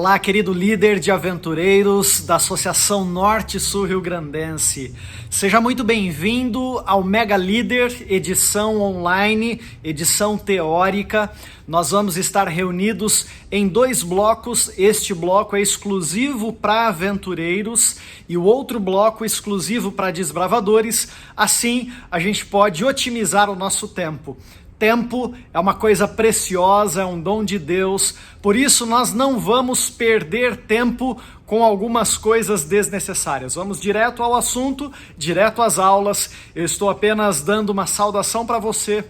Olá, querido líder de aventureiros da Associação Norte-Sul Rio-Grandense. Seja muito bem-vindo ao Mega Líder, edição online, edição teórica. Nós vamos estar reunidos em 2 blocos. Este bloco é exclusivo para aventureiros e o outro bloco exclusivo para desbravadores. Assim, a gente pode otimizar o nosso tempo. Tempo é uma coisa preciosa, é um dom de Deus, por isso nós não vamos perder tempo com algumas coisas desnecessárias. Vamos direto ao assunto, direto às aulas. Eu estou apenas dando uma saudação para você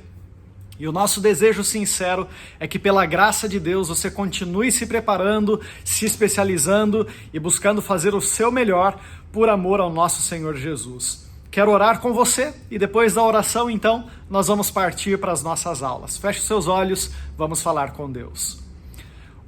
e o nosso desejo sincero é que pela graça de Deus você continue se preparando, se especializando e buscando fazer o seu melhor por amor ao nosso Senhor Jesus. Quero orar com você e depois da oração, então, nós vamos partir para as nossas aulas. Feche seus olhos, vamos falar com Deus.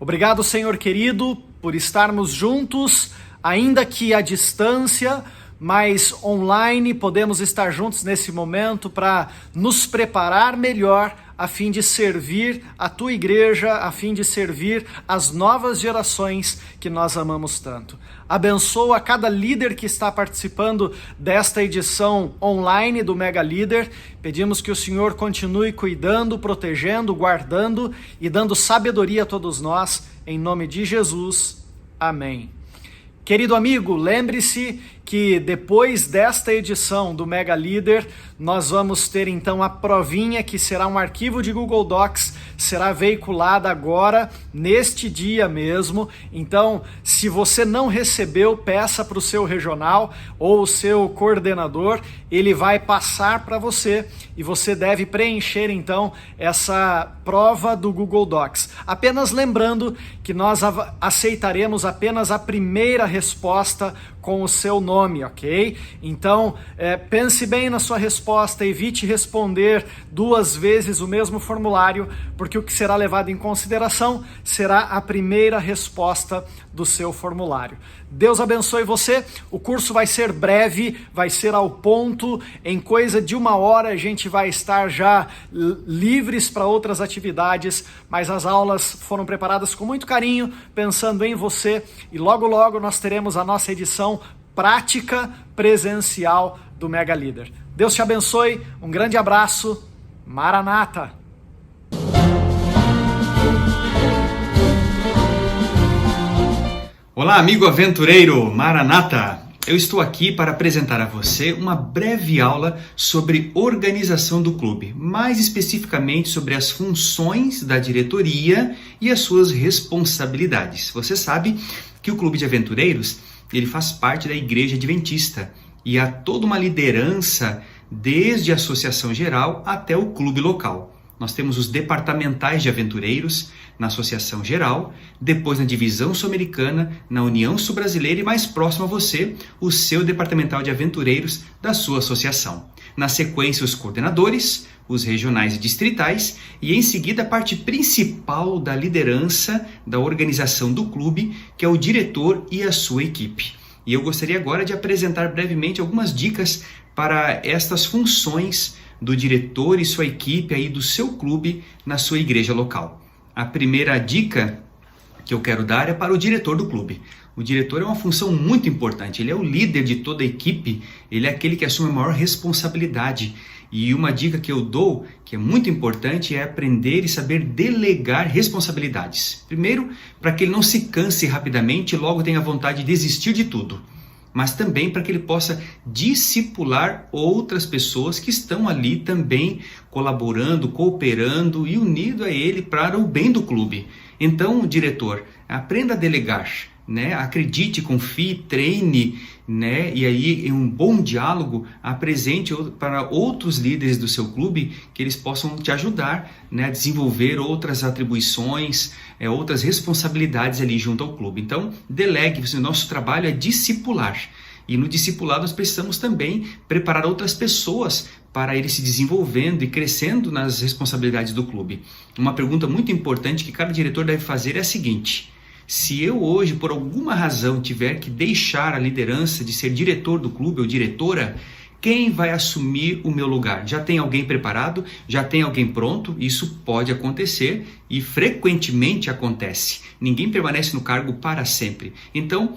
Obrigado, Senhor querido, por estarmos juntos, ainda que à distância, mas online podemos estar juntos nesse momento para nos preparar melhor a fim de servir a tua igreja, a fim de servir as novas gerações que nós amamos tanto. Abençoa cada líder que está participando desta edição online do Mega Líder. Pedimos que o Senhor continue cuidando, protegendo, guardando e dando sabedoria a todos nós, em nome de Jesus. Amém. Querido amigo, lembre-se que depois desta edição do Mega Líder, nós vamos ter então a provinha, que será um arquivo de Google Docs, será veiculada agora, neste dia mesmo. Então, se você não recebeu, peça para o seu regional ou o seu coordenador, ele vai passar para você e você deve preencher então essa prova do Google Docs. Apenas lembrando que nós aceitaremos apenas a primeira resposta com o seu nome, ok? Então, pense bem na sua resposta, evite responder 2 vezes o mesmo formulário, porque o que será levado em consideração será a primeira resposta do seu formulário. Deus abençoe você, o curso vai ser breve, vai ser ao ponto, em coisa de 1 hora a gente vai estar já livres para outras atividades, mas as aulas foram preparadas com muito carinho, pensando em você, e logo logo nós teremos a nossa edição prática presencial do Mega Líder. Deus te abençoe, um grande abraço, Maranata! Olá, amigo aventureiro, Maranata! Eu estou aqui para apresentar a você uma breve aula sobre organização do clube, mais especificamente sobre as funções da diretoria e as suas responsabilidades. Você sabe que o Clube de Aventureiros ele faz parte da Igreja Adventista e há toda uma liderança desde a Associação Geral até o clube local. Nós temos os departamentais de aventureiros na Associação Geral, depois na Divisão Sul-Americana, na União Sul-Brasileira e mais próximo a você, o seu departamental de aventureiros da sua associação. Na sequência, os coordenadores, os regionais e distritais e em seguida a parte principal da liderança da organização do clube, que é o diretor e a sua equipe. E eu gostaria agora de apresentar brevemente algumas dicas para estas funções do diretor e sua equipe aí do seu clube na sua igreja local. A primeira dica que eu quero dar é para o diretor do clube. O diretor é uma função muito importante, ele é o líder de toda a equipe, ele é aquele que assume a maior responsabilidade. E uma dica que eu dou, que é muito importante, é aprender e saber delegar responsabilidades. Primeiro, para que ele não se canse rapidamente e logo tenha vontade de desistir de tudo. Mas também para que ele possa discipular outras pessoas que estão ali também colaborando, cooperando e unido a ele para o bem do clube. Então, diretor, aprenda a delegar, né? Acredite, confie, treine, né? E aí, em um bom diálogo, apresente para outros líderes do seu clube que eles possam te ajudar, né? A desenvolver outras atribuições, outras responsabilidades ali junto ao clube. Então, delegue, o nosso trabalho é discipular. E no discipulado nós precisamos também preparar outras pessoas para ele se desenvolvendo e crescendo nas responsabilidades do clube. Uma pergunta muito importante que cada diretor deve fazer é a seguinte: se eu hoje, por alguma razão, tiver que deixar a liderança de ser diretor do clube ou diretora, quem vai assumir o meu lugar? Já tem alguém preparado? Já tem alguém pronto? Isso pode acontecer e frequentemente acontece. Ninguém permanece no cargo para sempre. Então,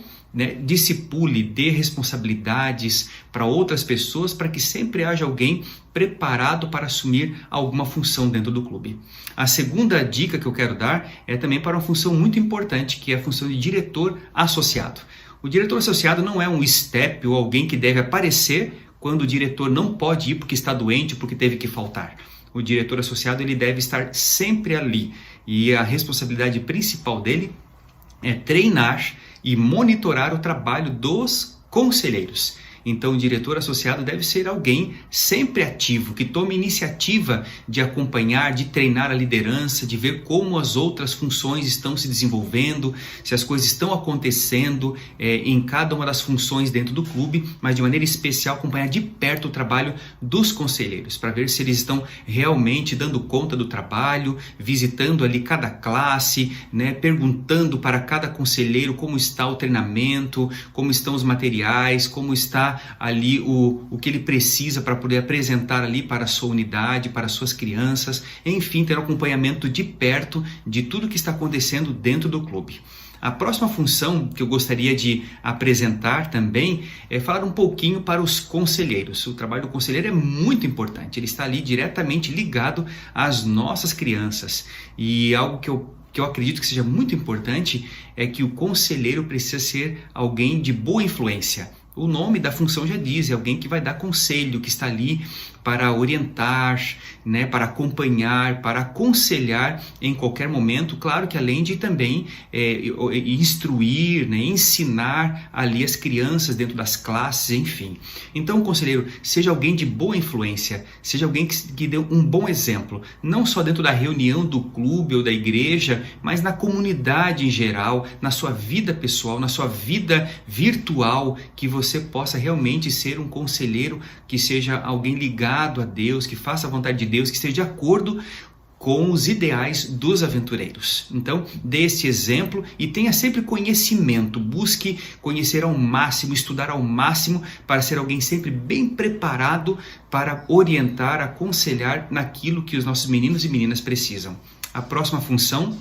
discipule, dê responsabilidades para outras pessoas para que sempre haja alguém preparado para assumir alguma função dentro do clube. A segunda dica que eu quero dar é também para uma função muito importante, que é a função de diretor associado. O diretor associado não é um step ou alguém que deve aparecer quando o diretor não pode ir porque está doente, porque teve que faltar. O diretor associado ele deve estar sempre ali e a responsabilidade principal dele é treinar e monitorar o trabalho dos conselheiros. Então, o diretor associado deve ser alguém sempre ativo, que tome iniciativa de acompanhar, de treinar a liderança, de ver como as outras funções estão se desenvolvendo, se as coisas estão acontecendo em cada uma das funções dentro do clube, mas de maneira especial acompanhar de perto o trabalho dos conselheiros, para ver se eles estão realmente dando conta do trabalho, visitando ali cada classe, perguntando para cada conselheiro como está o treinamento, como estão os materiais, como está ali o que ele precisa para poder apresentar ali para a sua unidade, para as suas crianças, enfim, ter um acompanhamento de perto de tudo que está acontecendo dentro do clube. A próxima função que eu gostaria de apresentar também é falar um pouquinho para os conselheiros. O trabalho do conselheiro é muito importante, ele está ali diretamente ligado às nossas crianças e algo que eu acredito que seja muito importante é que o conselheiro precisa ser alguém de boa influência. O nome da função já diz, é alguém que vai dar conselho, que está ali para orientar, para acompanhar, para aconselhar em qualquer momento. Claro que além de também instruir, ensinar ali as crianças dentro das classes, enfim. Então, conselheiro, seja alguém de boa influência, seja alguém que dê um bom exemplo, não só dentro da reunião do clube ou da igreja, mas na comunidade em geral, na sua vida pessoal, na sua vida virtual, que você possa realmente ser um conselheiro, que seja alguém ligado a Deus, que faça a vontade de Deus, que esteja de acordo com os ideais dos aventureiros. Então, dê esse exemplo e tenha sempre conhecimento, busque conhecer ao máximo, estudar ao máximo para ser alguém sempre bem preparado para orientar, aconselhar naquilo que os nossos meninos e meninas precisam. A próxima função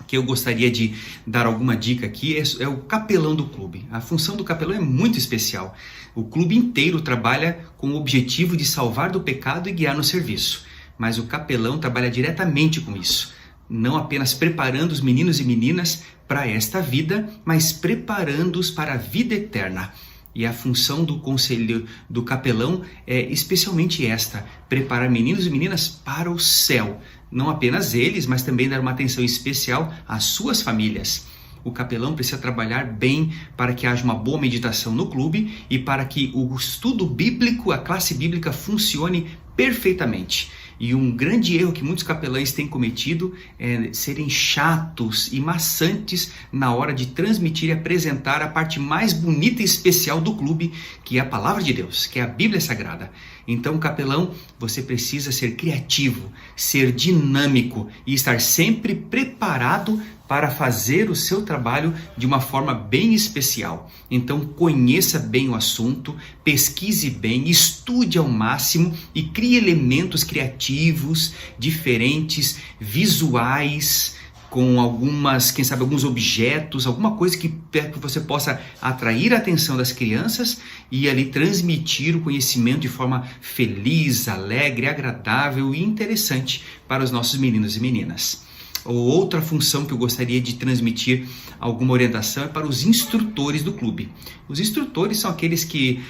que eu gostaria de dar alguma dica aqui é o capelão do clube. A função do capelão é muito especial. O clube inteiro trabalha com o objetivo de salvar do pecado e guiar no serviço. Mas o capelão trabalha diretamente com isso. Não apenas preparando os meninos e meninas para esta vida, mas preparando-os para a vida eterna. E a função do conselho do capelão é especialmente esta: preparar meninos e meninas para o céu. Não apenas eles, mas também dar uma atenção especial às suas famílias. O capelão precisa trabalhar bem para que haja uma boa meditação no clube e para que o estudo bíblico, a classe bíblica, funcione perfeitamente. E um grande erro que muitos capelães têm cometido é serem chatos e maçantes na hora de transmitir e apresentar a parte mais bonita e especial do clube, que é a palavra de Deus, que é a Bíblia Sagrada. Então, capelão, você precisa ser criativo, ser dinâmico e estar sempre preparado para fazer o seu trabalho de uma forma bem especial. Então, conheça bem o assunto, pesquise bem, estude ao máximo e crie elementos criativos, diferentes, visuais, com alguns objetos, alguma coisa que você possa atrair a atenção das crianças e ali transmitir o conhecimento de forma feliz, alegre, agradável e interessante para os nossos meninos e meninas. Outra função que eu gostaria de transmitir alguma orientação é para os instrutores do clube. Os instrutores são aqueles que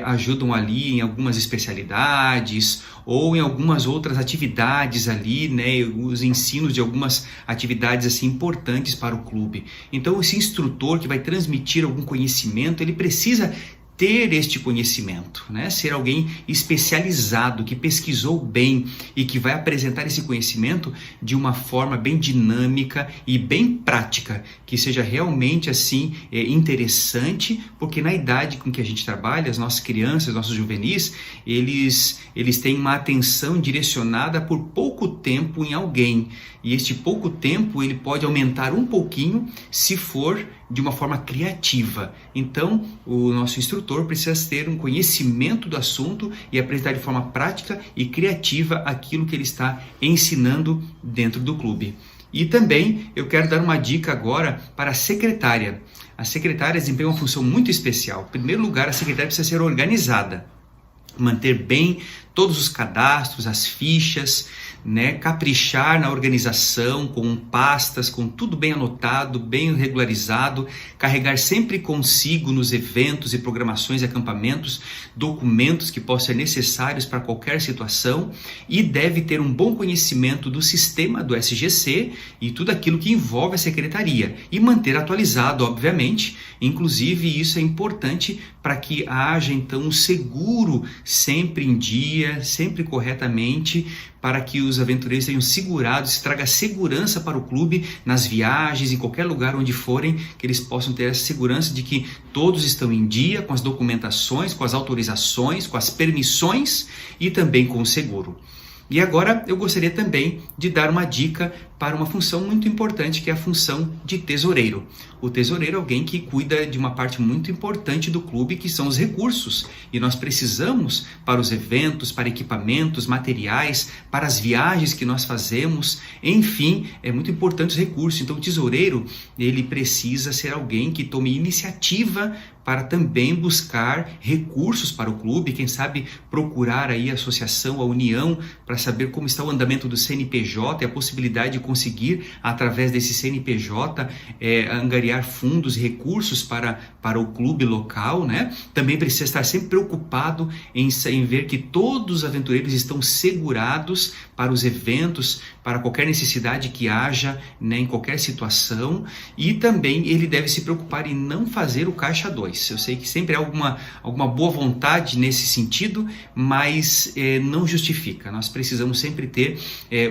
ajudam ali em algumas especialidades ou em algumas outras atividades ali, os ensinos de algumas atividades assim importantes para o clube. Então, esse instrutor que vai transmitir algum conhecimento, ele precisa ter este conhecimento, ser alguém especializado, que pesquisou bem e que vai apresentar esse conhecimento de uma forma bem dinâmica e bem prática, que seja realmente assim interessante, porque na idade com que a gente trabalha, as nossas crianças, nossos juvenis, eles têm uma atenção direcionada por pouco tempo em alguém, e este pouco tempo ele pode aumentar um pouquinho se for de uma forma criativa. Então, o nosso instrutor precisa ter um conhecimento do assunto e apresentar de forma prática e criativa aquilo que ele está ensinando dentro do clube. E também eu quero dar uma dica agora para a secretária. A secretária desempenha uma função muito especial. Em primeiro lugar, a secretária precisa ser organizada, manter bem todos os cadastros, as fichas, né? Caprichar na organização, com pastas, com tudo bem anotado, bem regularizado, carregar sempre consigo nos eventos e programações e acampamentos documentos que possam ser necessários para qualquer situação, e deve ter um bom conhecimento do sistema do SGC e tudo aquilo que envolve a secretaria, e manter atualizado, obviamente. Inclusive, isso é importante para que haja então um seguro sempre em dia, sempre corretamente, para que os aventureiros tenham segurados, traga segurança para o clube nas viagens, em qualquer lugar onde forem, que eles possam ter essa segurança de que todos estão em dia com as documentações, com as autorizações, com as permissões e também com o seguro. E agora eu gostaria também de dar uma dica para uma função muito importante, que é a função de tesoureiro. O tesoureiro é alguém que cuida de uma parte muito importante do clube, que são os recursos. E nós precisamos, para os eventos, para equipamentos, materiais, para as viagens que nós fazemos, enfim, é muito importante os recursos. Então o tesoureiro, ele precisa ser alguém que tome iniciativa para também buscar recursos para o clube, quem sabe procurar aí a associação, a união, para saber como está o andamento do CNPJ e a possibilidade de conseguir, através desse CNPJ, angariar fundos e recursos para o clube local, né? Também precisa estar sempre preocupado em ver que todos os aventureiros estão segurados para os eventos, para qualquer necessidade que haja, né, em qualquer situação, e também ele deve se preocupar em não fazer o caixa 2. Eu sei que sempre há alguma boa vontade nesse sentido, mas não justifica. Nós precisamos sempre ter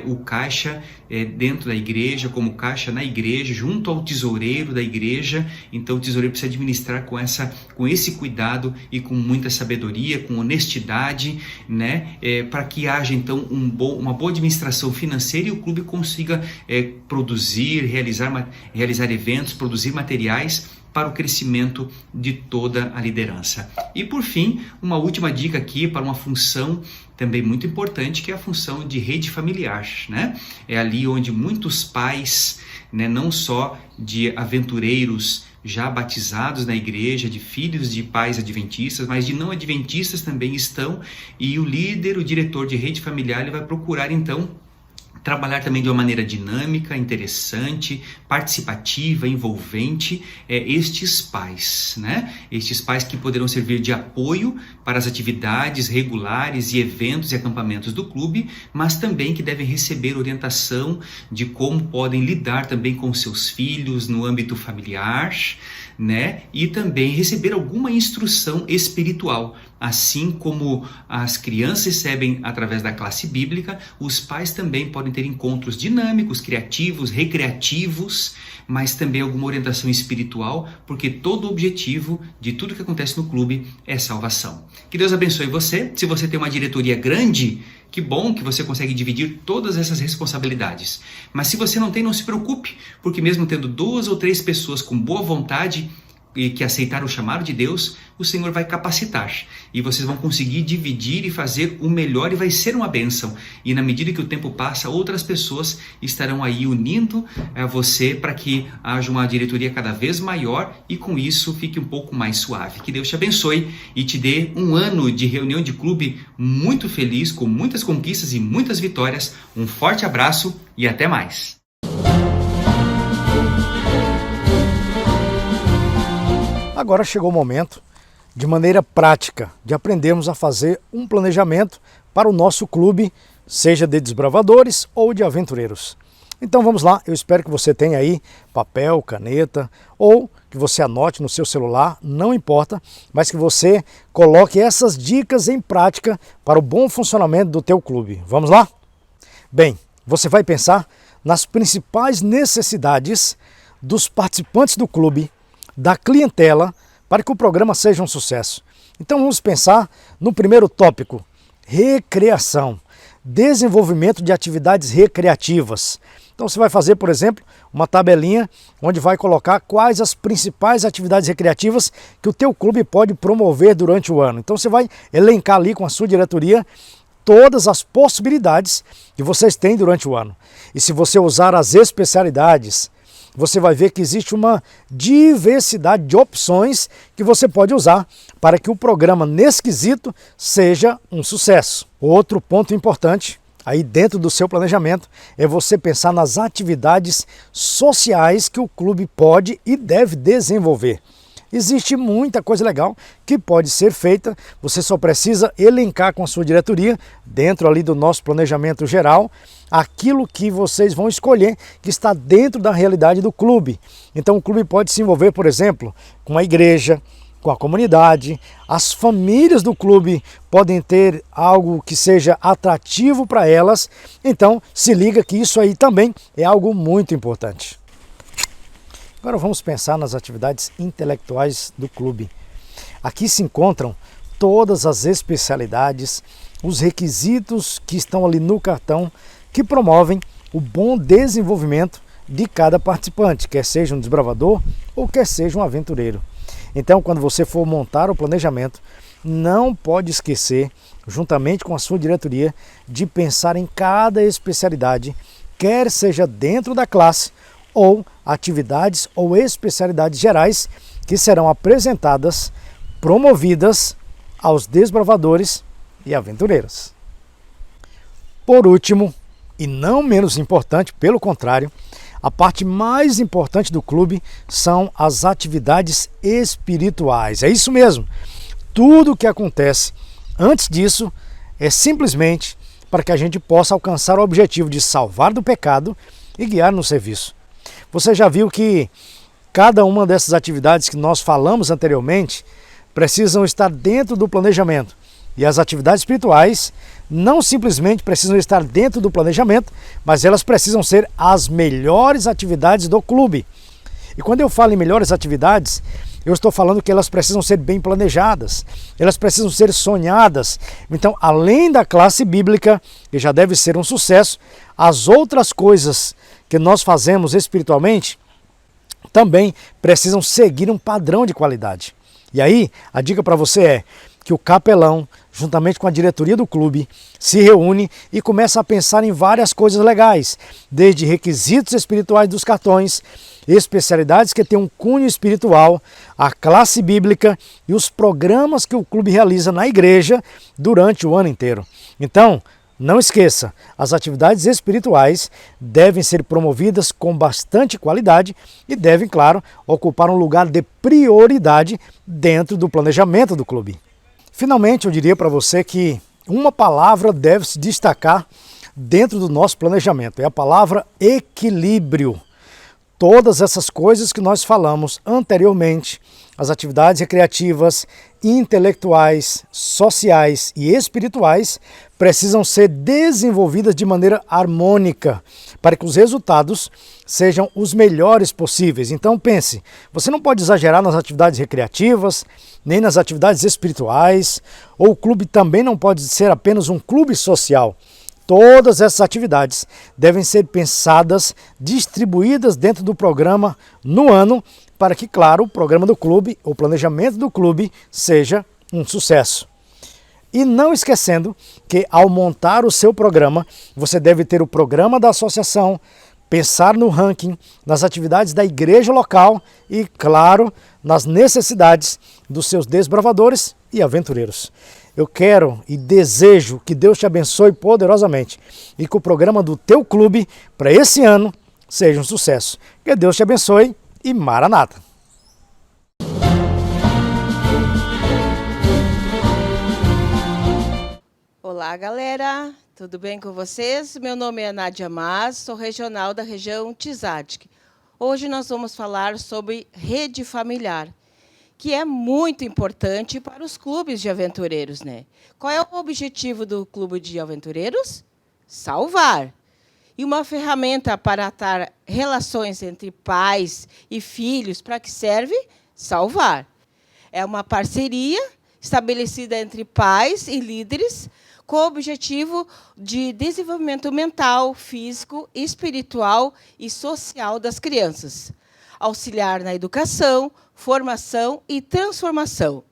o caixa dentro da igreja, como caixa na igreja, junto ao tesoureiro da igreja. Então o tesoureiro precisa administrar com esse cuidado e com muita sabedoria, com honestidade, né, para que haja então uma boa administração financeira e o clube consiga produzir, realizar eventos, produzir materiais para o crescimento de toda a liderança. E por fim, uma última dica aqui para uma função também muito importante, que é a função de rede familiar, né? É ali onde muitos pais, né, não só de aventureiros já batizados na igreja, de filhos de pais adventistas, mas de não adventistas também estão, e o líder, o diretor de rede familiar, ele vai procurar então trabalhar também de uma maneira dinâmica, interessante, participativa, envolvente, estes pais, né? Estes pais que poderão servir de apoio para as atividades regulares e eventos e acampamentos do clube, mas também que devem receber orientação de como podem lidar também com seus filhos no âmbito familiar, né? E também receber alguma instrução espiritual. Assim como as crianças recebem através da classe bíblica, os pais também podem ter encontros dinâmicos, criativos, recreativos, mas também alguma orientação espiritual, porque todo o objetivo de tudo que acontece no clube é salvação. Que Deus abençoe você. Se você tem uma diretoria grande, que bom que você consegue dividir todas essas responsabilidades. Mas se você não tem, não se preocupe, porque mesmo tendo 2 ou 3 pessoas com boa vontade e que aceitaram o chamado de Deus, o Senhor vai capacitar e vocês vão conseguir dividir e fazer o melhor, e vai ser uma bênção. E na medida que o tempo passa, outras pessoas estarão aí unindo a você para que haja uma diretoria cada vez maior e com isso fique um pouco mais suave. Que Deus te abençoe e te dê um ano de reunião de clube muito feliz, com muitas conquistas e muitas vitórias. Um forte abraço e até mais! Agora chegou o momento, de maneira prática, de aprendermos a fazer um planejamento para o nosso clube, seja de desbravadores ou de aventureiros. Então vamos lá, eu espero que você tenha aí papel, caneta, ou que você anote no seu celular, não importa, mas que você coloque essas dicas em prática para o bom funcionamento do teu clube. Vamos lá? Bem, você vai pensar nas principais necessidades dos participantes do clube, da clientela, para que o programa seja um sucesso. Então vamos pensar no primeiro tópico: recreação, desenvolvimento de atividades recreativas. Então você vai fazer, por exemplo, uma tabelinha onde vai colocar quais as principais atividades recreativas que o teu clube pode promover durante o ano. Então você vai elencar ali com a sua diretoria todas as possibilidades que vocês têm durante o ano. E se você usar as especialidades, você vai ver que existe uma diversidade de opções que você pode usar para que o programa nesse quesito seja um sucesso. Outro ponto importante aí dentro do seu planejamento é você pensar nas atividades sociais que o clube pode e deve desenvolver. Existe muita coisa legal que pode ser feita, você só precisa elencar com a sua diretoria, dentro ali do nosso planejamento geral, aquilo que vocês vão escolher que está dentro da realidade do clube. Então o clube pode se envolver, por exemplo, com a igreja, com a comunidade, as famílias do clube podem ter algo que seja atrativo para elas, então se liga que isso aí também é algo muito importante. Agora vamos pensar nas atividades intelectuais do clube. Aqui se encontram todas as especialidades, os requisitos que estão ali no cartão que promovem o bom desenvolvimento de cada participante, quer seja um desbravador ou quer seja um aventureiro. Então, quando você for montar o planejamento, não pode esquecer, juntamente com a sua diretoria, de pensar em cada especialidade, quer seja dentro da classe ou atividades ou especialidades gerais que serão apresentadas, promovidas aos desbravadores e aventureiros. Por último, e não menos importante, pelo contrário, a parte mais importante do clube são as atividades espirituais. É isso mesmo. Tudo o que acontece antes disso é simplesmente para que a gente possa alcançar o objetivo de salvar do pecado e guiar no serviço. Você já viu que cada uma dessas atividades que nós falamos anteriormente precisam estar dentro do planejamento. E as atividades espirituais não simplesmente precisam estar dentro do planejamento, mas elas precisam ser as melhores atividades do clube. E quando eu falo em melhores atividades, eu estou falando que elas precisam ser bem planejadas, elas precisam ser sonhadas. Então, além da classe bíblica, que já deve ser um sucesso, as outras coisas que nós fazemos espiritualmente também precisam seguir um padrão de qualidade. E aí, a dica para você é que o capelão, juntamente com a diretoria do clube, se reúne e começa a pensar em várias coisas legais, desde requisitos espirituais dos cartões, especialidades que têm um cunho espiritual, a classe bíblica e os programas que o clube realiza na igreja durante o ano inteiro. Então, não esqueça, as atividades espirituais devem ser promovidas com bastante qualidade e devem, claro, ocupar um lugar de prioridade dentro do planejamento do clube. Finalmente, eu diria para você que uma palavra deve se destacar dentro do nosso planejamento, é a palavra equilíbrio. Todas essas coisas que nós falamos anteriormente, as atividades recreativas, intelectuais, sociais e espirituais, precisam ser desenvolvidas de maneira harmônica para que os resultados sejam os melhores possíveis. Então pense, você não pode exagerar nas atividades recreativas, nem nas atividades espirituais, ou o clube também não pode ser apenas um clube social. Todas essas atividades devem ser pensadas, distribuídas dentro do programa no ano, para que, claro, o programa do clube, o planejamento do clube, seja um sucesso. E não esquecendo que, ao montar o seu programa, você deve ter o programa da associação, pensar no ranking, nas atividades da igreja local e, claro, nas necessidades dos seus desbravadores e aventureiros. Eu quero e desejo que Deus te abençoe poderosamente e que o programa do teu clube para esse ano seja um sucesso. Que Deus te abençoe e Maranata! Olá, galera! Tudo bem com vocês? Meu nome é Nádia Mas, sou regional da região Tizadik. Hoje nós vamos falar sobre rede familiar, que é muito importante para os clubes de aventureiros, né? Qual é o objetivo do clube de aventureiros? Salvar. E uma ferramenta para atar relações entre pais e filhos, para que serve? Salvar. É uma parceria estabelecida entre pais e líderes, com o objetivo de desenvolvimento mental, físico, espiritual e social das crianças, auxiliar na educação, formação e transformação.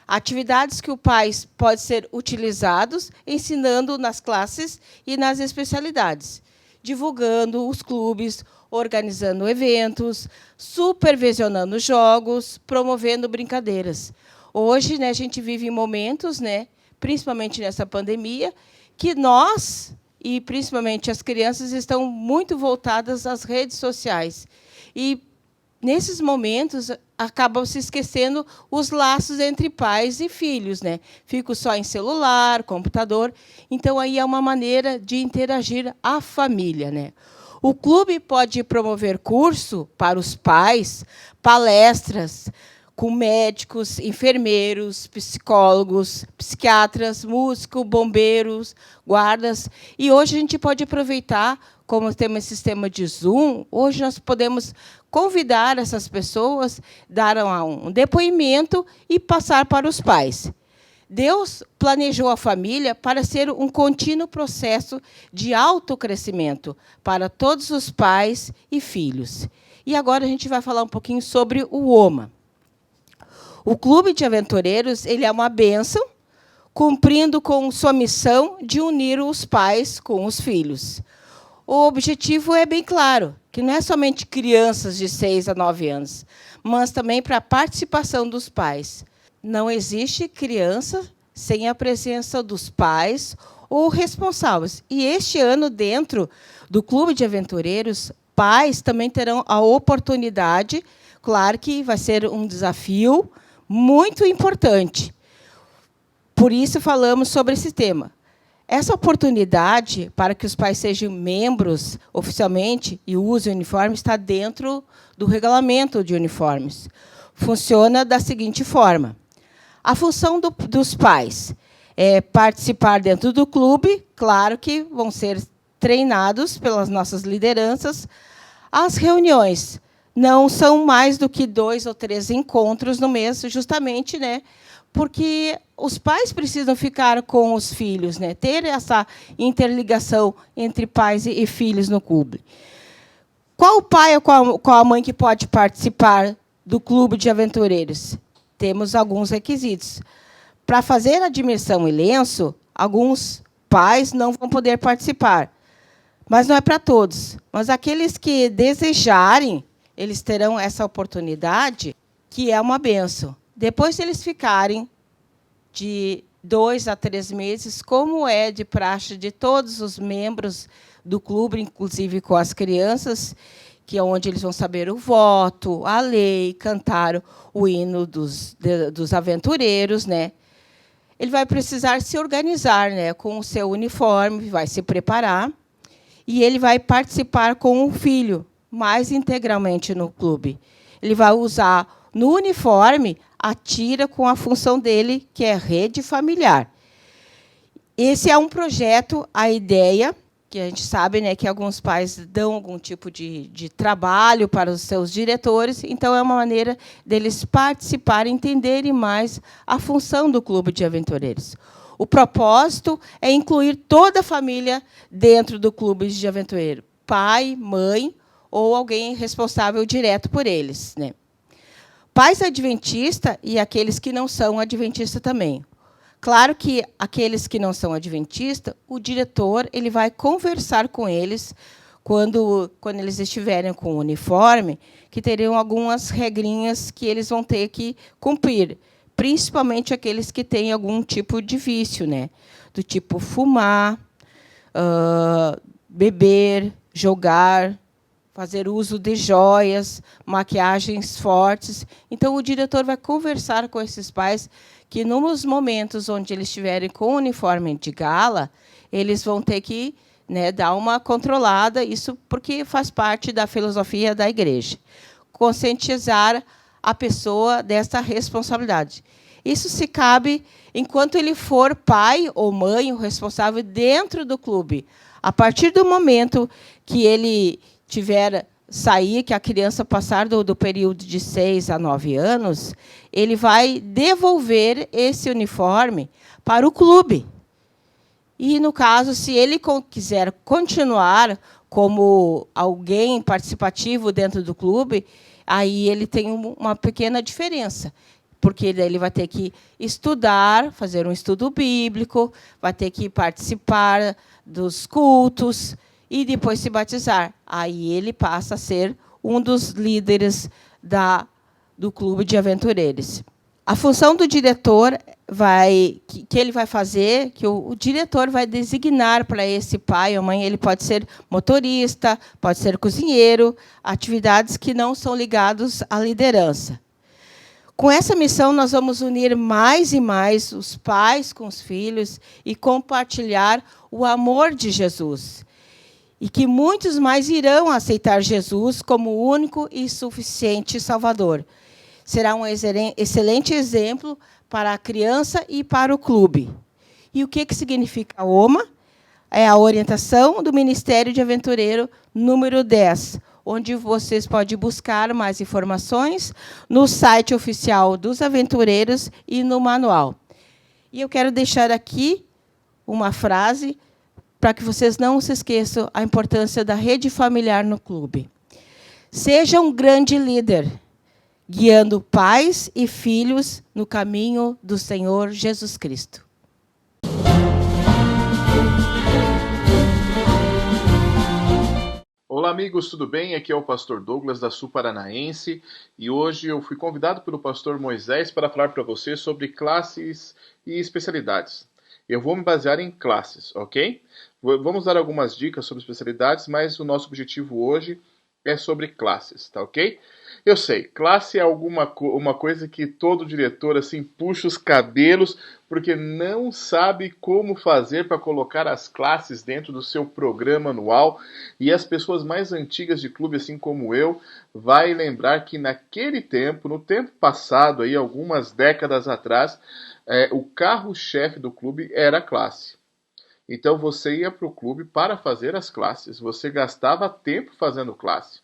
Atividades que o pais pode ser utilizados ensinando nas classes e nas especialidades, divulgando os clubes, organizando eventos, supervisionando jogos, promovendo brincadeiras. Hoje, né, a gente vive em momentos, né, principalmente nessa pandemia, que nós, e principalmente as crianças, estão muito voltadas às redes sociais. E, nesses momentos, acabam se esquecendo os laços entre pais e filhos, né? Fico só em celular, computador. Então, aí é uma maneira de interagir a família, né? O clube pode promover curso para os pais, palestras com médicos, enfermeiros, psicólogos, psiquiatras, músicos, bombeiros, guardas. E hoje a gente pode aproveitar, como temos esse sistema de Zoom, hoje nós podemos convidar essas pessoas, dar um depoimento e passar para os pais. Deus planejou a família para ser um contínuo processo de autocrescimento para todos os pais e filhos. E agora a gente vai falar um pouquinho sobre o OMA. O Clube de Aventureiros ele é uma bênção, cumprindo com sua missão de unir os pais com os filhos. O objetivo é bem claro, que não é somente crianças de 6 a 9 anos, mas também para a participação dos pais. Não existe criança sem a presença dos pais ou responsáveis. E este ano, dentro do Clube de Aventureiros, pais também terão a oportunidade, claro que vai ser um desafio muito importante. Por isso falamos sobre esse tema. Essa oportunidade para que os pais sejam membros oficialmente e usem o uniforme está dentro do regulamento de uniformes. Funciona da seguinte forma. A função dos pais é participar dentro do clube, claro que vão ser treinados pelas nossas lideranças. As reuniões não são mais do que 2 ou 3 encontros no mês, justamente, né, porque os pais precisam ficar com os filhos, né, ter essa interligação entre pais e filhos no clube. Qual o pai ou qual a mãe que pode participar do Clube de Aventureiros? Temos alguns requisitos. Para fazer a admissão e lenço, alguns pais não vão poder participar, mas não é para todos. Mas aqueles que desejarem, eles terão essa oportunidade, que é uma bênção. Depois, se eles ficarem de 2 a 3 meses, como é de praxe de todos os membros do clube, inclusive com as crianças, que é onde eles vão saber o voto, a lei, cantar o hino dos aventureiros, né? Ele vai precisar se organizar, né, com o seu uniforme, vai se preparar, e ele vai participar com o filho, mais integralmente no clube. Ele vai usar, no uniforme, a tira com a função dele, que é rede familiar. Esse é um projeto, a ideia, que a gente sabe, né, que alguns pais dão algum tipo de trabalho para os seus diretores, então é uma maneira deles participarem, entenderem mais a função do Clube de Aventureiros. O propósito é incluir toda a família dentro do Clube de Aventureiro, pai, mãe, ou alguém responsável direto por eles, né? Pais adventistas e aqueles que não são adventistas também. Claro que aqueles que não são adventistas, o diretor ele vai conversar com eles quando eles estiverem com o uniforme, que terão algumas regrinhas que eles vão ter que cumprir, principalmente aqueles que têm algum tipo de vício, né? Do tipo fumar, beber, jogar, fazer uso de joias, maquiagens fortes. Então, o diretor vai conversar com esses pais que, nos momentos onde eles estiverem com o uniforme de gala, eles vão ter que, né, dar uma controlada, isso porque faz parte da filosofia da igreja. Conscientizar a pessoa dessa responsabilidade. Isso se cabe enquanto ele for pai ou mãe, o responsável dentro do clube. A partir do momento que ele tiver sair, que a criança passar do período de 6 a 9 anos, ele vai devolver esse uniforme para o clube. E, no caso, se ele quiser continuar como alguém participativo dentro do clube, aí ele tem uma pequena diferença, porque daí ele vai ter que estudar, fazer um estudo bíblico, vai ter que participar dos cultos e depois se batizar. Aí ele passa a ser um dos líderes do clube de aventureiros. A função do diretor que ele vai fazer, que o diretor vai designar para esse pai ou mãe, ele pode ser motorista, pode ser cozinheiro, atividades que não são ligadas à liderança. Com essa missão, nós vamos unir mais e mais os pais com os filhos e compartilhar o amor de Jesus. E que muitos mais irão aceitar Jesus como o único e suficiente Salvador. Será um excelente exemplo para a criança e para o clube. E o que significa a OMA? É a orientação do Ministério de Aventureiro número 10, onde vocês podem buscar mais informações no site oficial dos aventureiros e no manual. E eu quero deixar aqui uma frase para que vocês não se esqueçam a importância da rede familiar no clube. Seja um grande líder, guiando pais e filhos no caminho do Senhor Jesus Cristo. Olá, amigos, tudo bem? Aqui é o pastor Douglas, da Sul Paranaense, e hoje eu fui convidado pelo pastor Moisés para falar para você sobre classes e especialidades. Eu vou me basear em classes, ok? Vamos dar algumas dicas sobre especialidades, mas o nosso objetivo hoje é sobre classes, tá ok? Eu sei, classe é uma coisa que todo diretor assim puxa os cabelos porque não sabe como fazer para colocar as classes dentro do seu programa anual, e as pessoas mais antigas de clube, assim como eu, vai lembrar que naquele tempo, no tempo passado, aí, algumas décadas atrás, o carro-chefe do clube era a classe. Então você ia para o clube para fazer as classes, você gastava tempo fazendo classe.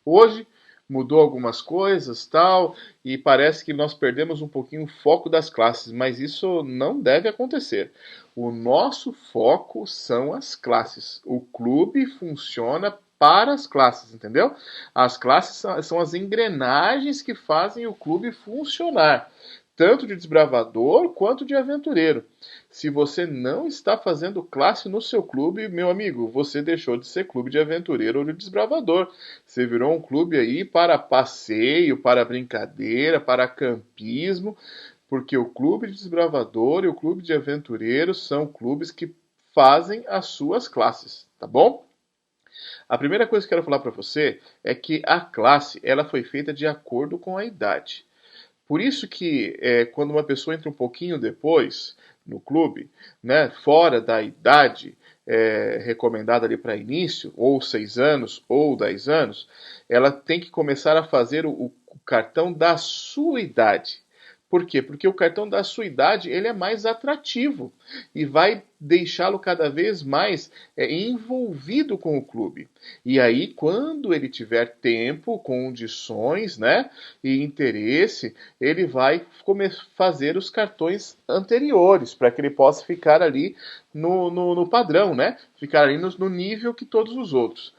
Hoje mudou algumas coisas, tal, e parece que nós perdemos um pouquinho o foco das classes, mas isso não deve acontecer. O nosso foco são as classes. O clube funciona para as classes, entendeu? As classes são as engrenagens que fazem o clube funcionar, tanto de desbravador quanto de aventureiro. Se você não está fazendo classe no seu clube, meu amigo, você deixou de ser clube de aventureiro ou de desbravador. Você virou um clube aí para passeio, para brincadeira, para campismo, porque o clube de desbravador e o clube de aventureiro são clubes que fazem as suas classes, tá bom? A primeira coisa que eu quero falar para você é que a classe ela foi feita de acordo com a idade. Por isso que quando uma pessoa entra um pouquinho depois no clube, né, fora da idade recomendada ali para início, ou 6 anos ou 10 anos, ela tem que começar a fazer o cartão da sua idade. Por quê? Porque o cartão da sua idade ele é mais atrativo e vai deixá-lo cada vez mais envolvido com o clube. E aí, quando ele tiver tempo, condições, né, e interesse, ele vai fazer os cartões anteriores para que ele possa ficar ali no padrão, né? Ficar ali no nível que todos os outros.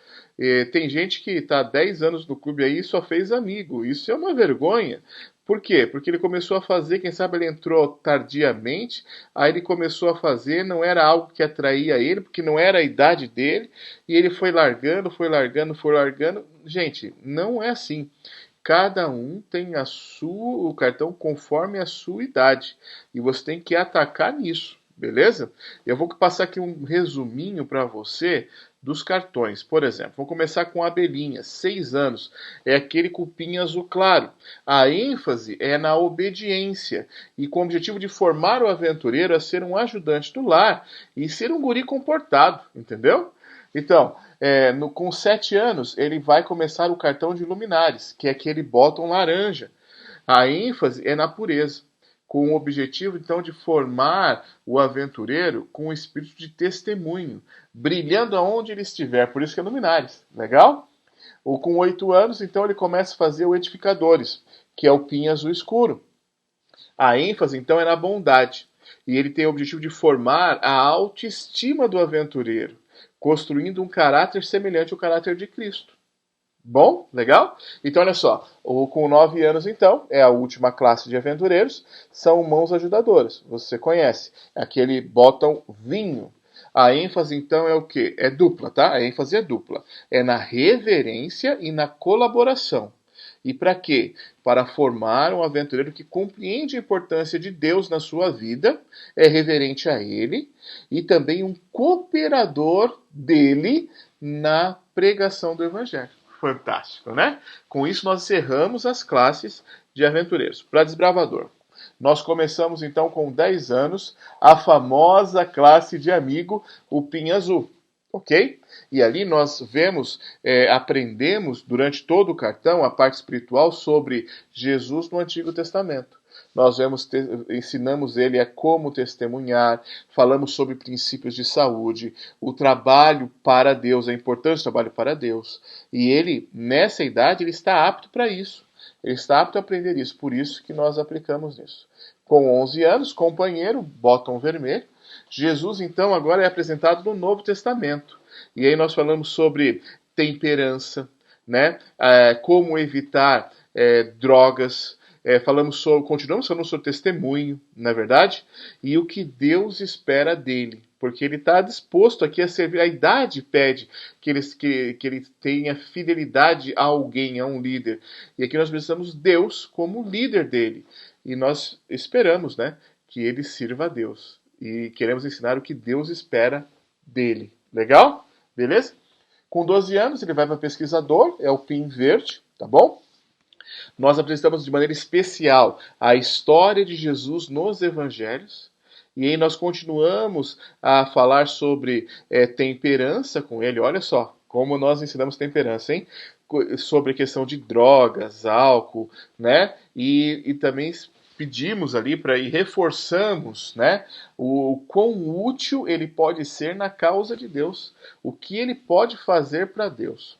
Tem gente que está há 10 anos no clube aí e só fez amigo. Isso é uma vergonha. Por quê? Porque ele começou a fazer, quem sabe ele entrou tardiamente, aí ele começou a fazer, não era algo que atraía ele, porque não era a idade dele, e ele foi largando. Gente, não é assim. Cada um tem o cartão conforme a sua idade, e você tem que atacar nisso, beleza? Eu vou passar aqui um resuminho para você dos cartões. Por exemplo, vou começar com a abelhinha, 6 anos, é aquele cupim azul claro. A ênfase é na obediência e com o objetivo de formar o aventureiro a ser um ajudante do lar e ser um guri comportado, entendeu? Então, com 7 anos, ele vai começar o cartão de luminares, que é aquele bottom laranja. A ênfase é na pureza, com o objetivo, então, de formar o aventureiro com o espírito de testemunho, brilhando aonde ele estiver. Por isso que é luminares. Legal? Ou com 8 anos, então ele começa a fazer o Edificadores, que é o PIN azul escuro. A ênfase, então, é na bondade. E ele tem o objetivo de formar a autoestima do aventureiro, construindo um caráter semelhante ao caráter de Cristo. Bom? Legal? Então, olha só. Com 9 anos, então, é a última classe de aventureiros. São mãos ajudadoras. Você conhece. Aquele botam vinho. A ênfase, então, é o quê? É dupla, tá? A ênfase é dupla. É na reverência e na colaboração. E para quê? Para formar um aventureiro que compreende a importância de Deus na sua vida, é reverente a Ele, e também um cooperador dele na pregação do Evangelho. Fantástico, né? Com isso, nós encerramos as classes de aventureiros. Para desbravador, nós começamos então com 10 anos a famosa classe de amigo, o PIN azul. Ok? E ali nós vemos, aprendemos durante todo o cartão a parte espiritual sobre Jesus no Antigo Testamento. Nós ensinamos ele a como testemunhar, falamos sobre princípios de saúde, o trabalho para Deus, a importância do trabalho para Deus. E ele, nessa idade, ele está apto para isso. Ele está apto a aprender isso, por isso que nós aplicamos isso. Com 11 anos, companheiro, botão vermelho. Jesus, então, agora é apresentado no Novo Testamento. E aí nós falamos sobre temperança, né? Como evitar drogas. Continuamos falando sobre testemunho, não é verdade? E o que Deus espera dele. Porque ele está disposto aqui a servir. A idade pede que ele tenha fidelidade a alguém, a um líder. E aqui nós precisamos Deus como líder dele. E nós esperamos, né, que ele sirva a Deus. E queremos ensinar o que Deus espera dele. Legal? Beleza? Com 12 anos ele vai para pesquisador, é o PIN verde, tá bom? Nós apresentamos de maneira especial a história de Jesus nos evangelhos. E aí nós continuamos a falar sobre temperança com ele. Olha só como nós ensinamos temperança, hein? Sobre a questão de drogas, álcool, né? E também pedimos ali e reforçamos, né, o quão útil ele pode ser na causa de Deus, o que ele pode fazer para Deus.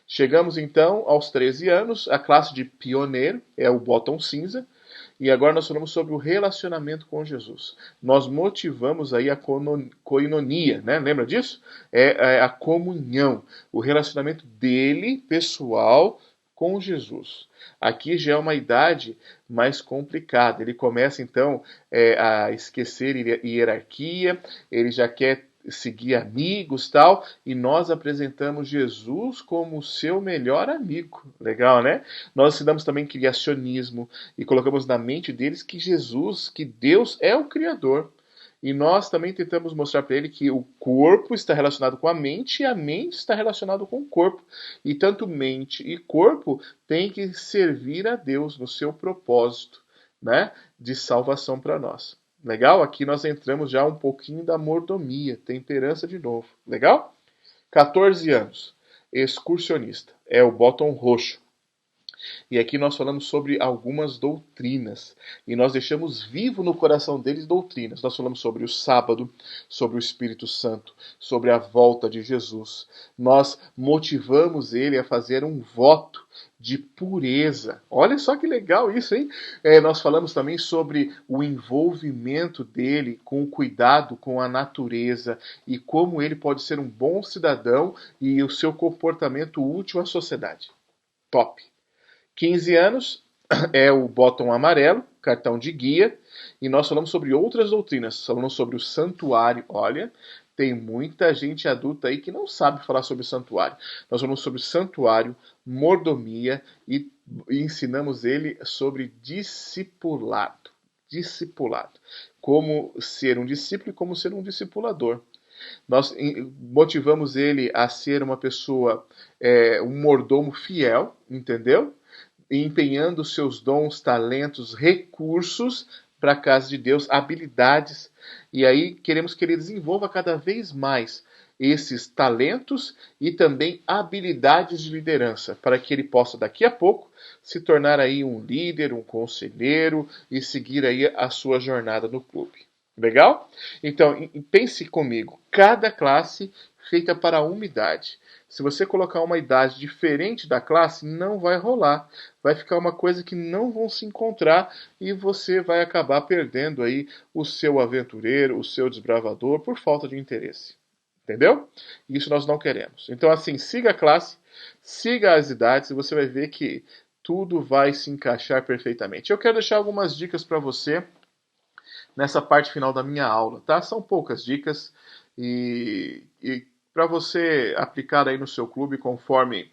Chegamos então aos 13 anos, a classe de pioneiro, é o botão cinza, e agora nós falamos sobre o relacionamento com Jesus. Nós motivamos aí a koinonia, né? Lembra disso? É a comunhão, o relacionamento dele, pessoal, com Jesus. Aqui já é uma idade mais complicada. Ele começa, então, a esquecer hierarquia, ele já quer seguir amigos e tal, e nós apresentamos Jesus como seu melhor amigo. Legal, né? Nós ensinamos também criacionismo e colocamos na mente deles que Jesus, que Deus é o Criador. E nós também tentamos mostrar para ele que o corpo está relacionado com a mente e a mente está relacionada com o corpo. E tanto mente e corpo têm que servir a Deus no seu propósito, né, de salvação para nós. Legal? Aqui nós entramos já um pouquinho da mordomia, temperança de novo. Legal? 14 anos, excursionista, é o botão roxo. E aqui nós falamos sobre algumas doutrinas. E nós deixamos vivo no coração deles doutrinas. Nós falamos sobre o sábado, sobre o Espírito Santo, sobre a volta de Jesus. Nós motivamos ele a fazer um voto de pureza. Olha só que legal isso, hein? Nós falamos também sobre o envolvimento dele com o cuidado com a natureza e como ele pode ser um bom cidadão e o seu comportamento útil à sociedade. Top! 15 anos é o botão amarelo, cartão de guia, e nós falamos sobre outras doutrinas. Falamos sobre o santuário. Olha, tem muita gente adulta aí que não sabe falar sobre o santuário. Nós falamos sobre santuário, mordomia e ensinamos ele sobre discipulado. Discipulado. Como ser um discípulo e como ser um discipulador. Nós motivamos ele a ser uma pessoa, um mordomo fiel, entendeu? Empenhando seus dons, talentos, recursos para a casa de Deus, habilidades. E aí queremos que ele desenvolva cada vez mais esses talentos e também habilidades de liderança, para que ele possa daqui a pouco se tornar aí um líder, um conselheiro e seguir aí a sua jornada no clube. Legal? Então, pense comigo, cada classe feita para uma idade. Se você colocar uma idade diferente da classe, não vai rolar. Vai ficar uma coisa que não vão se encontrar e você vai acabar perdendo aí o seu aventureiro, o seu desbravador por falta de interesse. Entendeu? Isso nós não queremos. Então, assim, siga a classe, siga as idades e você vai ver que tudo vai se encaixar perfeitamente. Eu quero deixar algumas dicas para você nessa parte final da minha aula, tá? São poucas dicas e para você aplicar aí no seu clube conforme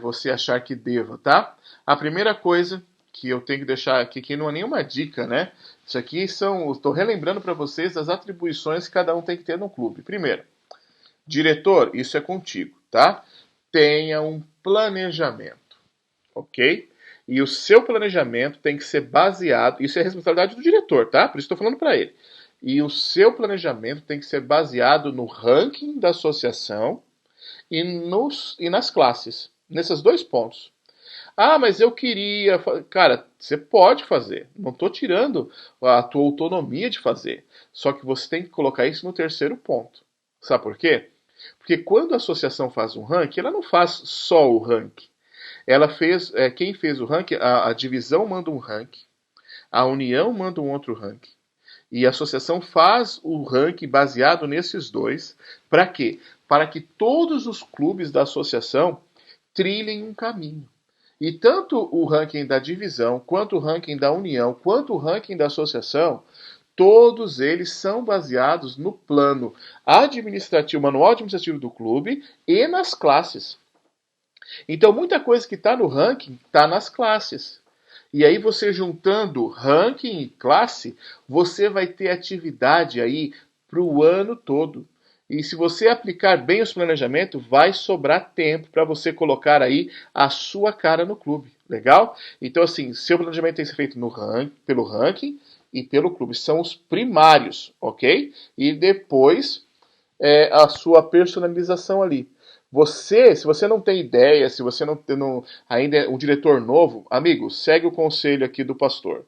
você achar que deva, tá? A primeira coisa que eu tenho que deixar aqui, que não é nenhuma dica, né? Isso aqui estou relembrando para vocês as atribuições que cada um tem que ter no clube. Primeiro, diretor, isso é contigo, tá? Tenha um planejamento, ok? E o seu planejamento tem que ser baseado, isso é responsabilidade do diretor, tá? Por isso estou falando para ele. E o seu planejamento tem que ser baseado no ranking da associação e nas classes, nesses dois pontos. Ah, mas eu queria... Cara, você pode fazer. Não estou tirando a tua autonomia de fazer. Só que você tem que colocar isso no terceiro ponto. Sabe por quê? Porque quando a associação faz um ranking, ela não faz só o ranking. Ela fez, quem fez o ranking, a divisão manda um ranking, a união manda um outro ranking. E a associação faz o ranking baseado nesses dois. Para quê? Para que todos os clubes da associação trilhem um caminho. E tanto o ranking da divisão, quanto o ranking da união, quanto o ranking da associação, todos eles são baseados no plano administrativo, manual administrativo do clube e nas classes. Então, muita coisa que está no ranking está nas classes. E aí, você juntando ranking e classe, você vai ter atividade aí para o ano todo. E se você aplicar bem os planejamentos, vai sobrar tempo para você colocar aí a sua cara no clube. Legal? Então, assim, seu planejamento tem que ser feito pelo ranking e pelo clube. São os primários, ok? E depois a sua personalização ali. Se você não tem ideia, se você ainda é um diretor novo, amigo, segue o conselho aqui do pastor.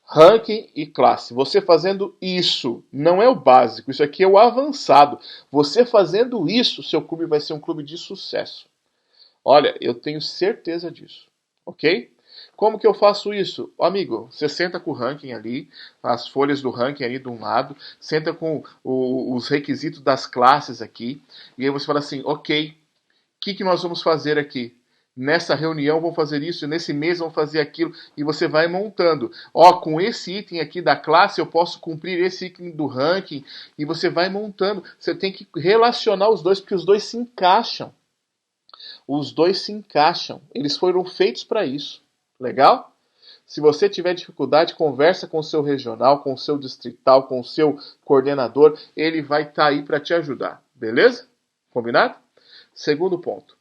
Ranking e classe. Você fazendo isso não é o básico, isso aqui é o avançado. Você fazendo isso, seu clube vai ser um clube de sucesso. Olha, eu tenho certeza disso, ok? Como que eu faço isso? Amigo, você senta com o ranking ali, as folhas do ranking ali de um lado, senta com os requisitos das classes aqui, e aí você fala assim, ok, o que nós vamos fazer aqui? Nessa reunião vamos fazer isso, nesse mês vamos fazer aquilo, e você vai montando. Ó, com esse item aqui da classe eu posso cumprir esse item do ranking, e você vai montando. Você tem que relacionar os dois, porque os dois se encaixam. Os dois se encaixam. Eles foram feitos para isso. Legal? Se você tiver dificuldade, conversa com o seu regional, com o seu distrital, com o seu coordenador. Ele vai estar aí para te ajudar. Beleza? Combinado? Segundo ponto.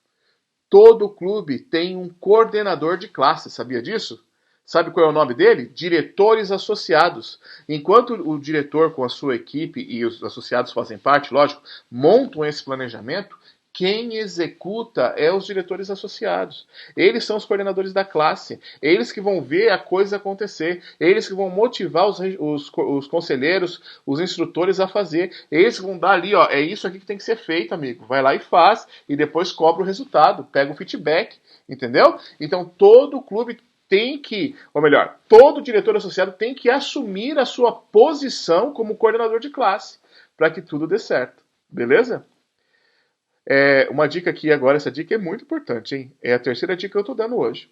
Todo clube tem um coordenador de classe. Sabia disso? Sabe qual é o nome dele? Diretores associados. Enquanto o diretor com a sua equipe e os associados fazem parte, lógico, montam esse planejamento, quem executa é os diretores associados. Eles são os coordenadores da classe. Eles que vão ver a coisa acontecer. Eles que vão motivar os conselheiros, os instrutores a fazer. Eles que vão dar ali, ó, é isso aqui que tem que ser feito, amigo. Vai lá e faz. E depois cobra o resultado. Pega o feedback. Entendeu? Então, todo clube tem que, ou melhor, todo diretor associado tem que assumir a sua posição como coordenador de classe. Para que tudo dê certo. Beleza? Uma dica aqui agora, essa dica é muito importante, hein? É a terceira dica que eu estou dando hoje.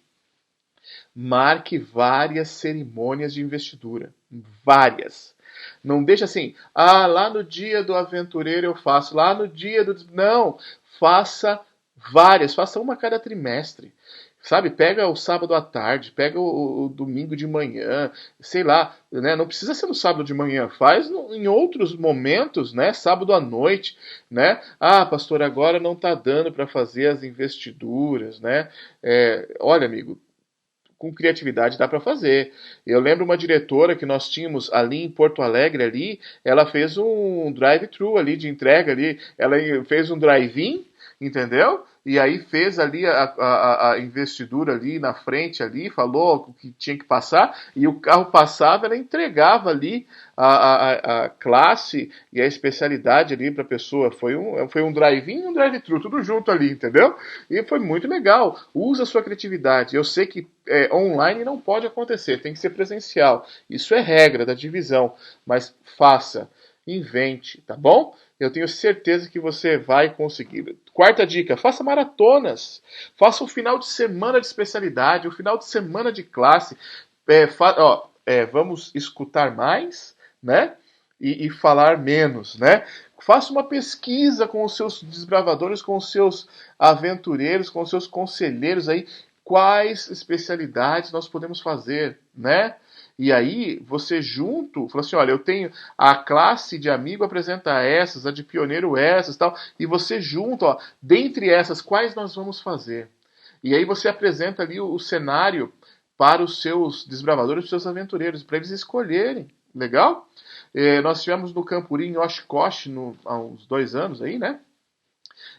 Marque várias cerimônias de investidura. Várias. Não deixa assim, lá no dia do aventureiro eu faço, lá no dia do... Não, faça várias, faça uma a cada trimestre. Sabe, pega o sábado à tarde, pega o domingo de manhã, sei lá, né? Não precisa ser no sábado de manhã, faz em outros momentos, né? Sábado à noite, né? Ah, pastor, agora não está dando para fazer as investiduras, né? Olha, amigo, com criatividade dá para fazer. Eu lembro uma diretora que nós tínhamos ali em Porto Alegre, ali, ela fez um drive-thru ali de entrega ali, ela fez um drive-in, entendeu? e aí fez ali a investidura ali na frente ali, falou o que tinha que passar, e o carro passava, ela entregava ali a classe e a especialidade ali para a pessoa. Foi um drive-in e um drive-thru, tudo junto ali, entendeu? E foi muito legal. Usa a sua criatividade. Eu sei que online não pode acontecer, tem que ser presencial. Isso é regra da divisão, mas faça, invente, tá bom? Eu tenho certeza que você vai conseguir. Quarta dica, faça maratonas. Faça um final de semana de especialidade, um final de semana de classe. Vamos escutar mais, né? E falar menos, né? Faça uma pesquisa com os seus desbravadores, com os seus aventureiros, com os seus conselheiros aí. Quais especialidades nós podemos fazer, né? E aí, você junto, fala assim, olha, eu tenho a classe de amigo apresenta essas, a de pioneiro essas, tal, e você junto, ó, dentre essas, quais nós vamos fazer? E aí você apresenta ali o cenário para os seus desbravadores, os seus aventureiros, para eles escolherem, legal? Nós tivemos no Campuri, em Oshkosh, há uns 2 anos aí, né?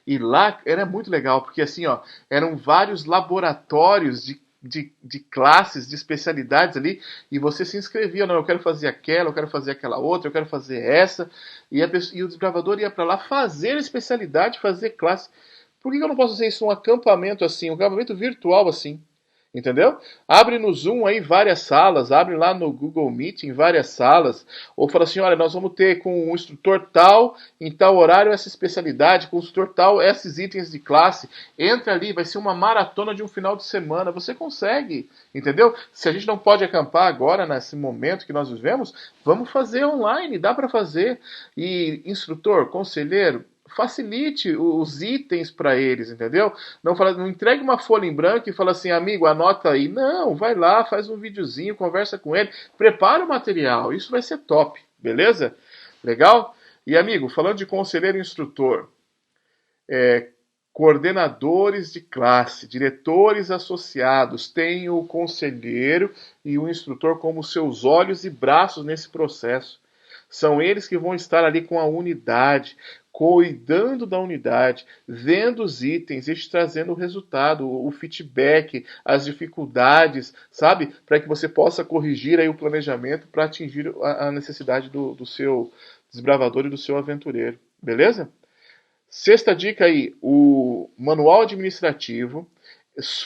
E lá era muito legal, porque assim, ó, eram vários laboratórios de classes, de especialidades ali, e você se inscrevia, não, eu quero fazer aquela, eu quero fazer aquela outra, eu quero fazer essa, e o desbravador ia para lá fazer especialidade, fazer classe. Por que eu não posso fazer isso um acampamento assim, um acampamento virtual assim? Entendeu? Abre no Zoom aí várias salas, abre lá no Google Meet em várias salas, ou fala assim, olha, nós vamos ter com um instrutor tal, em tal horário essa especialidade, com o instrutor tal, esses itens de classe, entra ali, vai ser uma maratona de um final de semana, você consegue, entendeu? Se a gente não pode acampar agora, nesse momento que nós vivemos, vamos fazer online, dá para fazer, e instrutor, conselheiro, facilite os itens para eles, entendeu? Não entregue uma folha em branco e fala assim, amigo, anota aí. Não, vai lá, faz um videozinho, conversa com ele, prepara o material, isso vai ser top, beleza? Legal? E amigo, falando de conselheiro e instrutor, coordenadores de classe, diretores associados, tem o conselheiro e o instrutor como seus olhos e braços nesse processo. São eles que vão estar ali com a unidade, cuidando da unidade, vendo os itens e te trazendo o resultado, o feedback, as dificuldades, sabe? Para que você possa corrigir aí o planejamento para atingir a necessidade do seu desbravador e do seu aventureiro. Beleza? Sexta dica aí, o manual administrativo,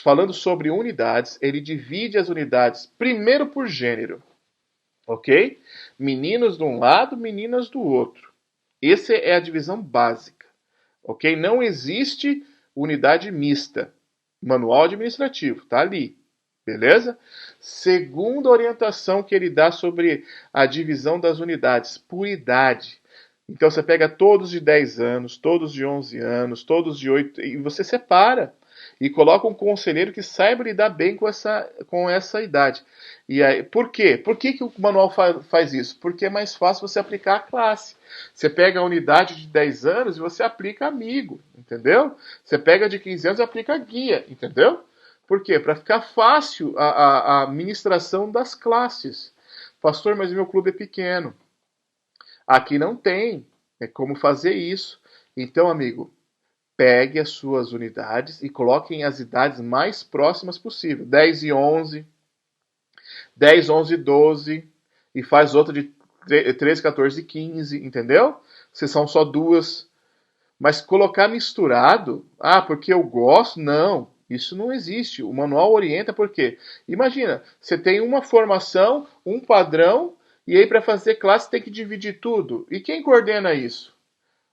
falando sobre unidades, ele divide as unidades primeiro por gênero. Ok? Meninos de um lado, meninas do outro. Essa é a divisão básica. Ok? Não existe unidade mista. Manual administrativo, tá ali. Beleza? Segunda orientação que ele dá sobre a divisão das unidades, por idade. Então você pega todos de 10 anos, todos de 11 anos, todos de 8, e você separa. E coloca um conselheiro que saiba lidar bem com essa idade. E aí, por quê? Por que o manual faz isso? Porque é mais fácil você aplicar a classe. Você pega a unidade de 10 anos e você aplica amigo, entendeu? Você pega de 15 anos e aplica guia, entendeu? Por quê? Para ficar fácil a administração das classes. Pastor, mas meu clube é pequeno. Aqui não tem como fazer isso. Então, amigo, pegue as suas unidades e coloquem as idades mais próximas possível. 10 e 11, 10, 11 e 12, e faz outra de 13, 14 e 15, entendeu? Se são só 2. Mas colocar misturado, porque eu gosto, não. Isso não existe. O manual orienta por quê? Imagina, você tem uma formação, um padrão, e aí para fazer classe tem que dividir tudo. E quem coordena isso?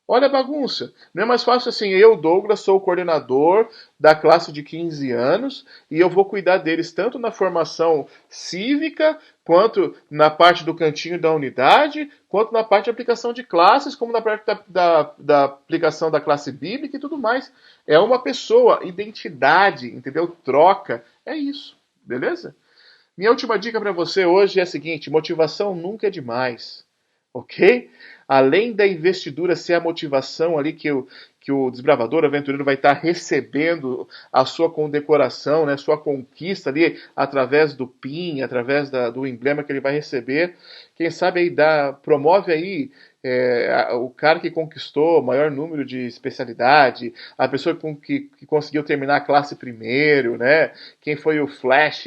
Olha a bagunça. Não é mais fácil assim, eu, Douglas, sou o coordenador da classe de 15 anos e eu vou cuidar deles tanto na formação cívica, quanto na parte do cantinho da unidade, quanto na parte de aplicação de classes, como na parte da aplicação da classe bíblica e tudo mais. É uma pessoa, identidade, entendeu? Troca. É isso, beleza? Minha última dica para você hoje é a seguinte, motivação nunca é demais. Ok? Além da investidura ser a motivação ali que o desbravador, o aventureiro vai estar recebendo a sua condecoração, né, sua conquista ali através do PIN, através do emblema que ele vai receber. Quem sabe aí promove aí o cara que conquistou o maior número de especialidade, a pessoa que conseguiu terminar a classe primeiro, né? Quem foi o flash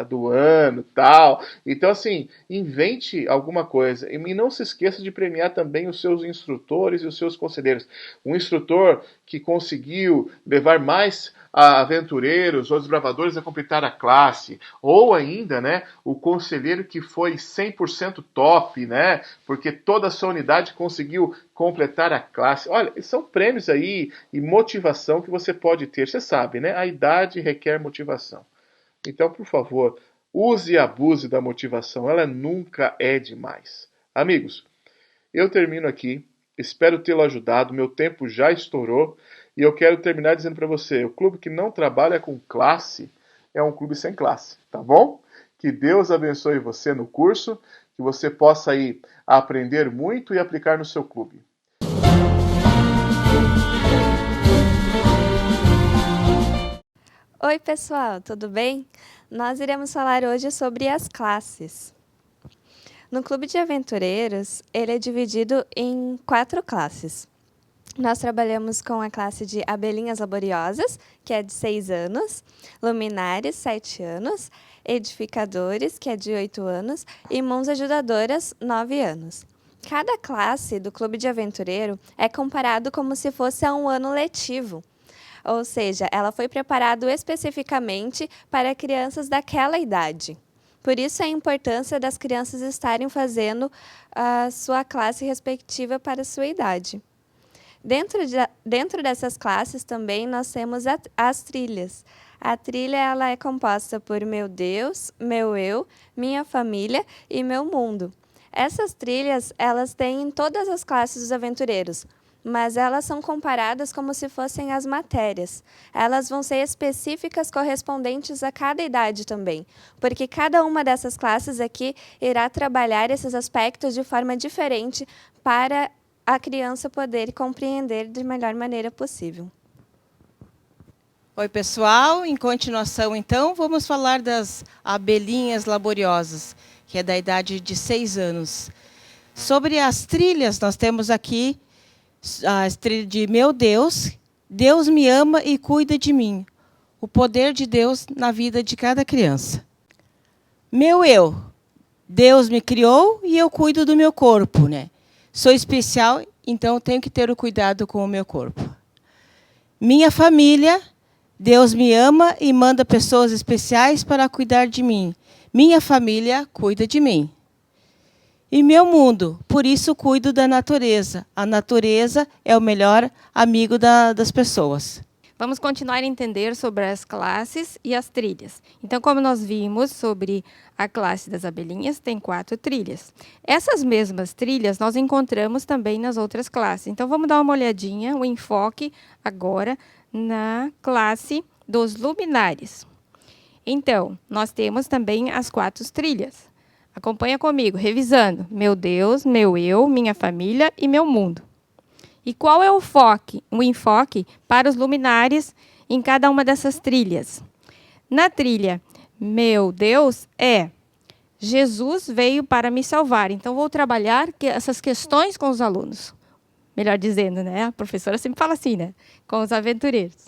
do ano, tal. Então, assim, invente alguma coisa. E não se esqueça de premiar também os seus instrutores e os seus conselheiros. Um instrutor que conseguiu levar mais aventureiros ou desbravadores a completar a classe, ou ainda, né, o conselheiro que foi 100% top, né, porque toda a sua unidade conseguiu completar a classe. Olha, são prêmios aí e motivação que você pode ter. Você sabe, né, a idade requer motivação. Então, por favor, use e abuse da motivação, ela nunca é demais. Amigos, eu termino aqui. Espero tê-lo ajudado. Meu tempo já estourou. E eu quero terminar dizendo para você: o clube que não trabalha com classe é um clube sem classe, tá bom? Que Deus abençoe você no curso, que você possa aí aprender muito e aplicar no seu clube. Oi, pessoal, tudo bem? Nós iremos falar hoje sobre as classes. No Clube de Aventureiros, ele é dividido em 4 classes. Nós trabalhamos com a classe de Abelhinhas Laboriosas, que é de 6 anos, Luminares, 7 anos, Edificadores, que é de 8 anos, e Mãos Ajudadoras, 9 anos. Cada classe do Clube de Aventureiro é comparado como se fosse a um ano letivo. Ou seja, ela foi preparada especificamente para crianças daquela idade. Por isso a importância das crianças estarem fazendo a sua classe respectiva para a sua idade. Dentro dessas classes também nós temos as trilhas. A trilha ela é composta por meu Deus, meu eu, minha família e meu mundo. Essas trilhas elas têm em todas as classes dos aventureiros, mas elas são comparadas como se fossem as matérias. Elas vão ser específicas correspondentes a cada idade também, porque cada uma dessas classes aqui irá trabalhar esses aspectos de forma diferente para a criança poder compreender de melhor maneira possível. Oi, pessoal. Em continuação, então, vamos falar das abelhinhas laboriosas, que é da idade de 6 anos. Sobre as trilhas, nós temos aqui a trilha de meu Deus, Deus me ama e cuida de mim. O poder de Deus na vida de cada criança. Meu eu, Deus me criou e eu cuido do meu corpo, né? Sou especial, então tenho que ter o cuidado com o meu corpo. Minha família, Deus me ama e manda pessoas especiais para cuidar de mim. Minha família cuida de mim. E meu mundo, por isso cuido da natureza. A natureza é o melhor amigo das pessoas. Vamos continuar a entender sobre as classes e as trilhas. Então, como nós vimos sobre a classe das abelhinhas, tem 4 trilhas. Essas mesmas trilhas nós encontramos também nas outras classes. Então, vamos dar uma olhadinha, o enfoque agora na classe dos luminares. Então, nós temos também as 4 trilhas. Acompanha comigo, revisando. Meu Deus, meu eu, minha família e meu mundo. E qual é o enfoque para os luminares em cada uma dessas trilhas? Na trilha, meu Deus, Jesus veio para me salvar. Então, vou trabalhar essas questões com os alunos. Melhor dizendo, né? A professora sempre fala assim, né? Com os aventureiros.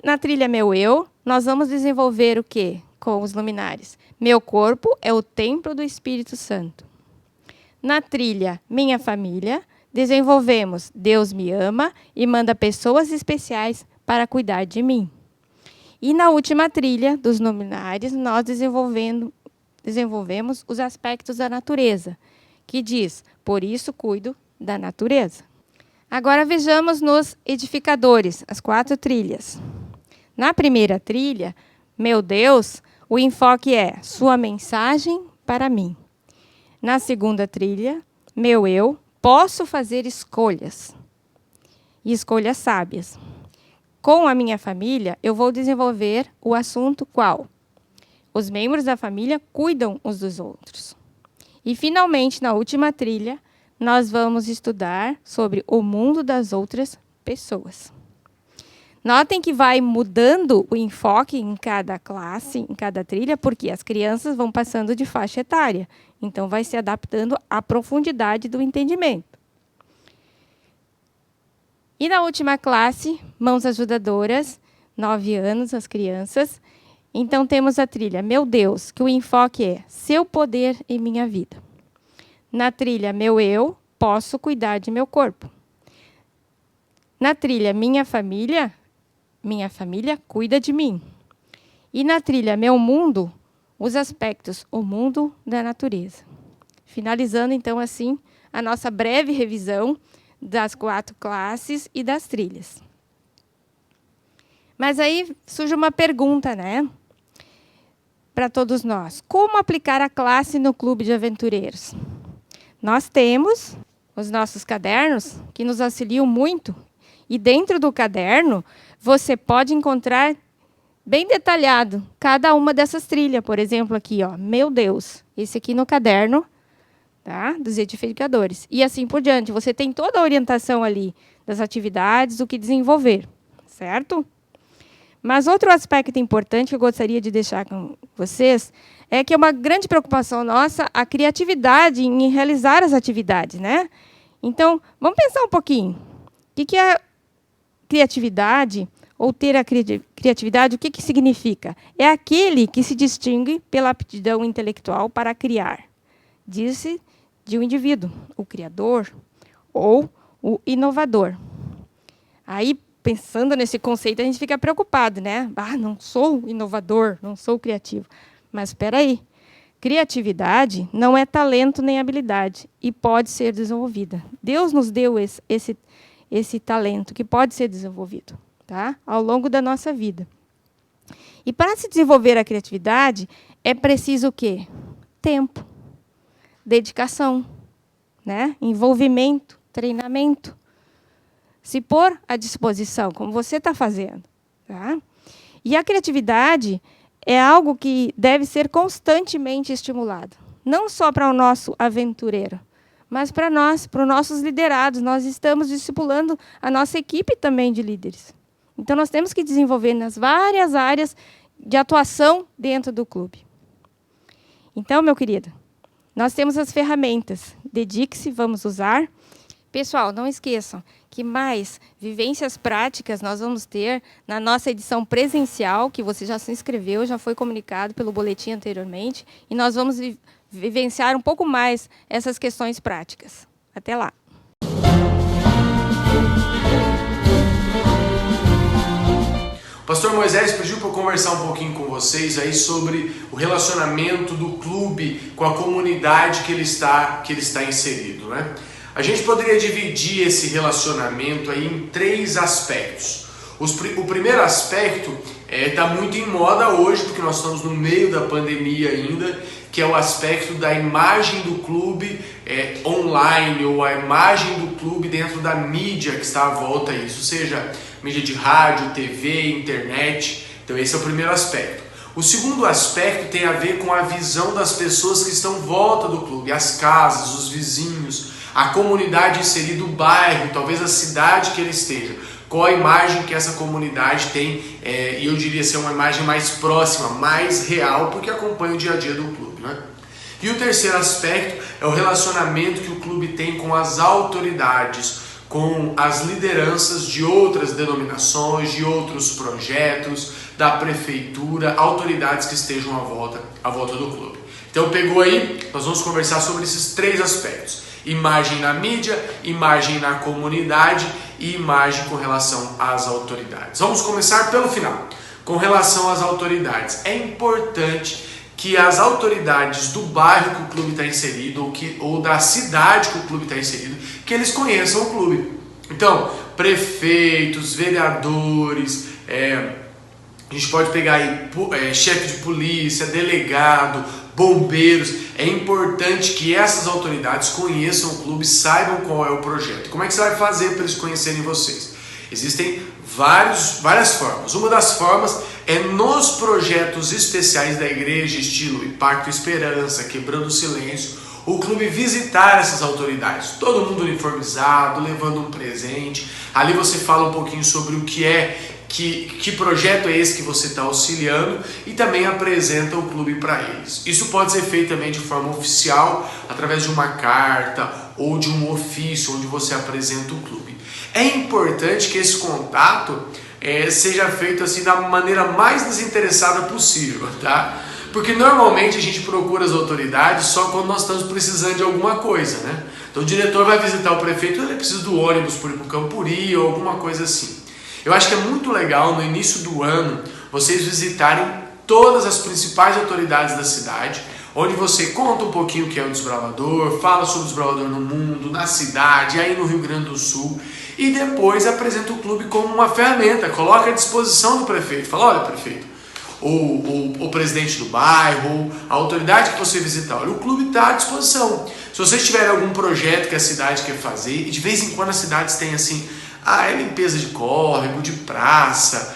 Na trilha meu eu, nós vamos desenvolver o quê? Com os luminares. Meu corpo é o templo do Espírito Santo. Na trilha minha família, desenvolvemos Deus me ama e manda pessoas especiais para cuidar de mim. E na última trilha dos luminares, nós desenvolvemos os aspectos da natureza, que diz, por isso cuido da natureza. Agora vejamos nos edificadores, as 4 trilhas. Na primeira trilha, meu Deus, o enfoque é sua mensagem para mim. Na segunda trilha, meu eu, posso fazer escolhas. E escolhas sábias. Com a minha família, eu vou desenvolver o assunto qual? Os membros da família cuidam uns dos outros. E, finalmente, na última trilha, nós vamos estudar sobre o mundo das outras pessoas. Notem que vai mudando o enfoque em cada classe, em cada trilha, porque as crianças vão passando de faixa etária. Então, vai se adaptando à profundidade do entendimento. E na última classe, mãos ajudadoras, 9 anos, as crianças. Então, temos a trilha Meu Deus, que o enfoque é seu poder em minha vida. Na trilha Meu Eu, posso cuidar de meu corpo. Na trilha Minha Família cuida de mim. E na trilha Meu Mundo, os aspectos, o mundo da natureza. Finalizando, então, assim, a nossa breve revisão das 4 classes e das trilhas. Mas aí surge uma pergunta, né? Para todos nós. Como aplicar a classe no Clube de Aventureiros? Nós temos os nossos cadernos, que nos auxiliam muito. E dentro do caderno, você pode encontrar bem detalhado cada uma dessas trilhas. Por exemplo, aqui, ó, Meu Deus. Esse aqui no caderno, tá? Dos edificadores. E assim por diante. Você tem toda a orientação ali das atividades, do que desenvolver. Certo? Mas outro aspecto importante que eu gostaria de deixar com vocês é que é uma grande preocupação nossa a criatividade em realizar as atividades, né? Então, vamos pensar um pouquinho. O que é criatividade, ou ter a criatividade, o que significa? É aquele que se distingue pela aptidão intelectual para criar. Diz-se de um indivíduo, o criador ou o inovador. Aí, pensando nesse conceito, a gente fica preocupado, né? Não sou inovador, não sou criativo. Mas espera aí. Criatividade não é talento nem habilidade e pode ser desenvolvida. Deus nos deu esse talento que pode ser desenvolvido, tá? Ao longo da nossa vida. E para se desenvolver a criatividade, é preciso o quê? Tempo, dedicação, né? Envolvimento, treinamento. Se pôr à disposição, como você está fazendo. Tá? E a criatividade é algo que deve ser constantemente estimulado. Não só para o nosso aventureiro, mas para nós, para os nossos liderados. Nós estamos discipulando a nossa equipe também de líderes. Então, nós temos que desenvolver nas várias áreas de atuação dentro do clube. Então, meu querido, nós temos as ferramentas. Dedique-se, vamos usar. Pessoal, não esqueçam que mais vivências práticas nós vamos ter na nossa edição presencial, que você já se inscreveu, já foi comunicado pelo boletim anteriormente, e nós vamos vivenciar um pouco mais essas questões práticas. Até lá! O pastor Moisés pediu para eu conversar um pouquinho com vocês aí sobre o relacionamento do clube com a comunidade que ele está inserido, né? A gente poderia dividir esse relacionamento aí em 3 aspectos. O primeiro aspecto está muito em moda hoje, porque nós estamos no meio da pandemia ainda, que é o aspecto da imagem do clube online, ou a imagem do clube dentro da mídia que está à volta a isso, seja mídia de rádio, TV, internet. Então esse é o primeiro aspecto. O segundo aspecto tem a ver com a visão das pessoas que estão em volta do clube, as casas, os vizinhos, a comunidade inserida, o bairro, talvez a cidade que ele esteja. Qual a imagem que essa comunidade tem, e eu diria ser uma imagem mais próxima, mais real, porque acompanha o dia a dia do clube, né? E o terceiro aspecto é o relacionamento que o clube tem com as autoridades, com as lideranças de outras denominações, de outros projetos, da prefeitura, autoridades que estejam à volta do clube. Então pegou aí, nós vamos conversar sobre esses 3 aspectos. Imagem na mídia, imagem na comunidade e imagem com relação às autoridades. Vamos começar pelo final. Com relação às autoridades, é importante que as autoridades do bairro que o clube está inserido ou da cidade que o clube está inserido, que eles conheçam o clube. Então, prefeitos, vereadores, a gente pode pegar aí chefe de polícia, delegado, bombeiros. É importante que essas autoridades conheçam o clube, saibam qual é o projeto. Como é que você vai fazer para eles conhecerem vocês? Existem várias formas. Uma das formas é nos projetos especiais da igreja, estilo Impacto Esperança, Quebrando o Silêncio, o clube visitar essas autoridades. Todo mundo uniformizado, levando um presente. Ali você fala um pouquinho sobre o que é, que projeto é esse que você está auxiliando e também apresenta o clube para eles. Isso pode ser feito também de forma oficial, através de uma carta ou de um ofício onde você apresenta o clube. É importante que esse contato seja feito assim da maneira mais desinteressada possível, tá? Porque normalmente a gente procura as autoridades só quando nós estamos precisando de alguma coisa, né? Então o diretor vai visitar o prefeito, ele precisa do ônibus para ir para o Campuri ou alguma coisa assim. Eu acho que é muito legal no início do ano vocês visitarem todas as principais autoridades da cidade, onde você conta um pouquinho o que é o desbravador, fala sobre o desbravador no mundo, na cidade, aí no Rio Grande do Sul, e depois apresenta o clube como uma ferramenta, coloca à disposição do prefeito, fala, olha prefeito, ou o presidente do bairro, ou a autoridade que você visitar, olha, o clube está à disposição. Se vocês tiverem algum projeto que a cidade quer fazer, e de vez em quando as cidades têm assim, é limpeza de córrego, de praça,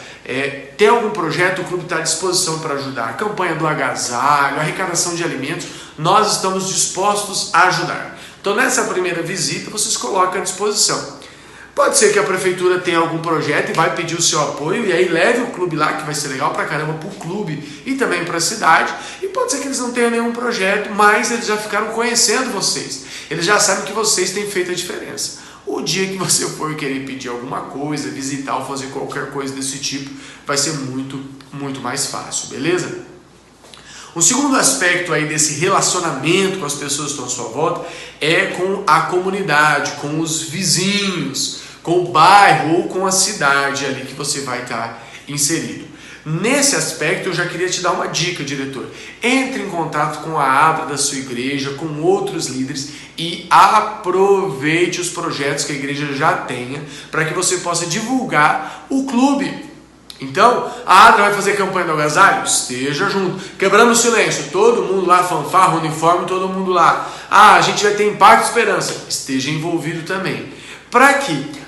tem algum projeto, o clube está à disposição para ajudar. A campanha do agasalho, a arrecadação de alimentos, nós estamos dispostos a ajudar. Então nessa primeira visita vocês colocam à disposição. Pode ser que a prefeitura tenha algum projeto e vai pedir o seu apoio e aí leve o clube lá, que vai ser legal pra caramba pro clube e também pra cidade. E pode ser que eles não tenham nenhum projeto, mas eles já ficaram conhecendo vocês. Eles já sabem que vocês têm feito a diferença. O dia que você for querer pedir alguma coisa, visitar ou fazer qualquer coisa desse tipo, vai ser muito, muito mais fácil, beleza? O segundo aspecto aí desse relacionamento com as pessoas que estão à sua volta é com a comunidade, com os vizinhos, com o bairro ou com a cidade ali que você vai estar inserido. Nesse aspecto eu já queria te dar uma dica, diretor. Entre em contato com a ADRA da sua igreja, com outros líderes e aproveite os projetos que a igreja já tenha para que você possa divulgar o clube. Então, a ADRA vai fazer campanha do agasalho? Esteja junto. Quebrando o silêncio, todo mundo lá, fanfarra, uniforme, todo mundo lá. A gente vai ter Impacto e Esperança. Esteja envolvido também. Para que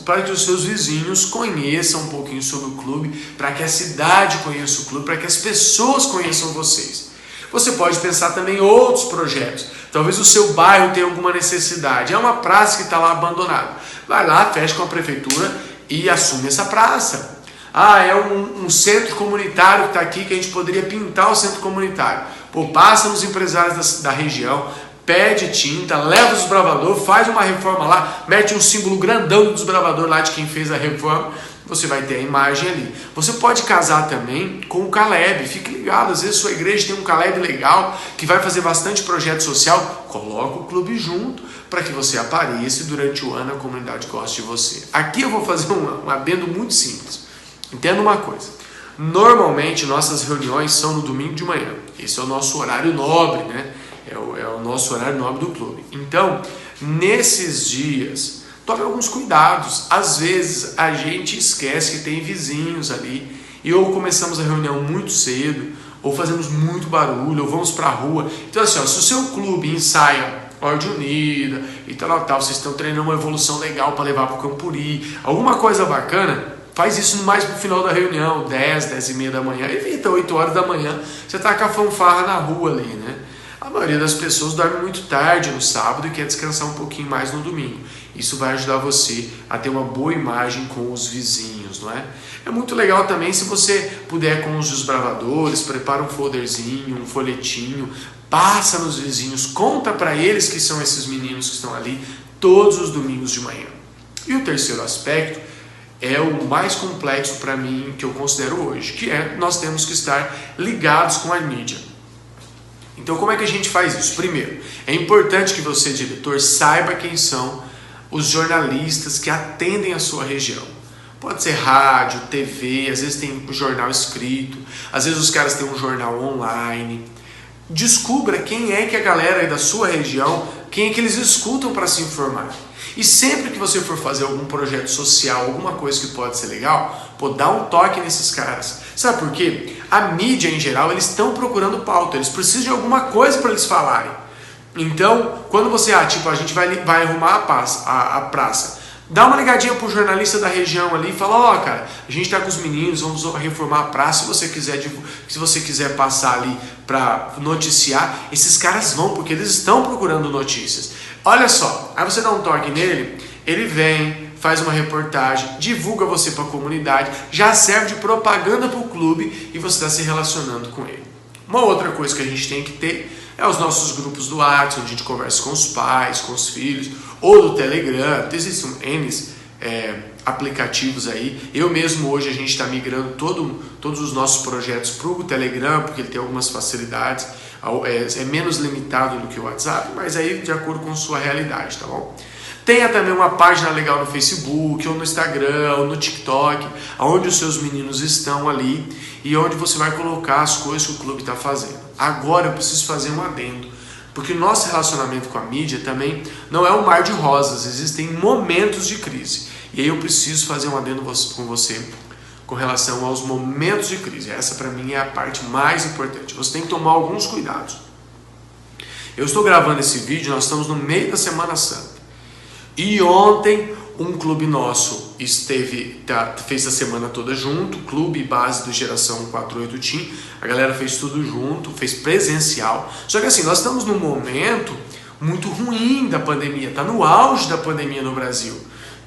para que os seus vizinhos conheçam um pouquinho sobre o clube, para que a cidade conheça o clube, para que as pessoas conheçam vocês. Você pode pensar também em outros projetos. Talvez o seu bairro tenha alguma necessidade. É uma praça que está lá abandonada. Vai lá, fecha com a prefeitura e assume essa praça. É um centro comunitário que está aqui, que a gente poderia pintar o centro comunitário. Passa nos empresários da região, pede tinta, leva o desbravador, faz uma reforma lá, mete um símbolo grandão do desbravador lá de quem fez a reforma, você vai ter a imagem ali. Você pode casar também com o Caleb, fique ligado, às vezes sua igreja tem um Caleb legal, que vai fazer bastante projeto social, coloca o clube junto, para que você apareça e durante o ano a comunidade goste de você. Aqui eu vou fazer um adendo muito simples. Entenda uma coisa, normalmente nossas reuniões são no domingo de manhã, esse é o nosso horário nobre, né? É o nosso horário nobre do clube. Então, nesses dias, tome alguns cuidados. Às vezes, a gente esquece que tem vizinhos ali e ou começamos a reunião muito cedo, ou fazemos muito barulho, ou vamos para a rua. Então, assim, se o seu clube ensaia Ordem Unida e tal, vocês estão treinando uma evolução legal para levar para o Campuri, alguma coisa bacana, faz isso mais pro final da reunião, 10 e meia da manhã, evita 8 horas da manhã, você tá com a fanfarra na rua ali, né? A maioria das pessoas dorme muito tarde no sábado e quer descansar um pouquinho mais no domingo. Isso vai ajudar você a ter uma boa imagem com os vizinhos, não é? É muito legal também se você puder com os desbravadores, prepara um folderzinho, um folhetinho, passa nos vizinhos, conta para eles que são esses meninos que estão ali todos os domingos de manhã. E o terceiro aspecto é o mais complexo para mim, que eu considero hoje, que é nós temos que estar ligados com a mídia. Então, como é que a gente faz isso? Primeiro, é importante que você, diretor, saiba quem são os jornalistas que atendem a sua região. Pode ser rádio, TV, às vezes tem um jornal escrito, às vezes os caras têm um jornal online. Descubra quem é que a galera aí da sua região, quem é que eles escutam para se informar. E sempre que você for fazer algum projeto social, alguma coisa que pode ser legal, dá um toque nesses caras. Sabe por quê? A mídia, em geral, eles estão procurando pauta, eles precisam de alguma coisa para eles falarem. Então, quando você, a gente vai arrumar a praça, Dá uma ligadinha pro jornalista da região ali e fala, ó, cara, a gente tá com os meninos, vamos reformar a praça, se você quiser passar ali para noticiar, esses caras vão, porque eles estão procurando notícias. Olha só, aí você dá um toque nele, ele vem, faz uma reportagem, divulga você para a comunidade, já serve de propaganda para o clube e você está se relacionando com ele. Uma outra coisa que a gente tem que ter é os nossos grupos do WhatsApp, onde a gente conversa com os pais, com os filhos, ou do Telegram. Existem N aplicativos aí. Eu mesmo hoje a gente está migrando todos os nossos projetos para o Telegram, porque ele tem algumas facilidades, é menos limitado do que o WhatsApp, mas aí de acordo com a sua realidade, tá bom? Tenha também uma página legal no Facebook, ou no Instagram, ou no TikTok, onde os seus meninos estão ali e onde você vai colocar as coisas que o clube está fazendo. Agora eu preciso fazer um adendo, porque o nosso relacionamento com a mídia também não é um mar de rosas, existem momentos de crise. E aí eu preciso fazer um adendo com você com relação aos momentos de crise. Essa para mim é a parte mais importante. Você tem que tomar alguns cuidados. Eu estou gravando esse vídeo, nós estamos no meio da Semana Santa. E ontem um clube nosso fez a semana toda junto, clube base do Geração 48 Team, a galera fez tudo junto, fez presencial. Só que assim, nós estamos num momento muito ruim da pandemia, está no auge da pandemia no Brasil.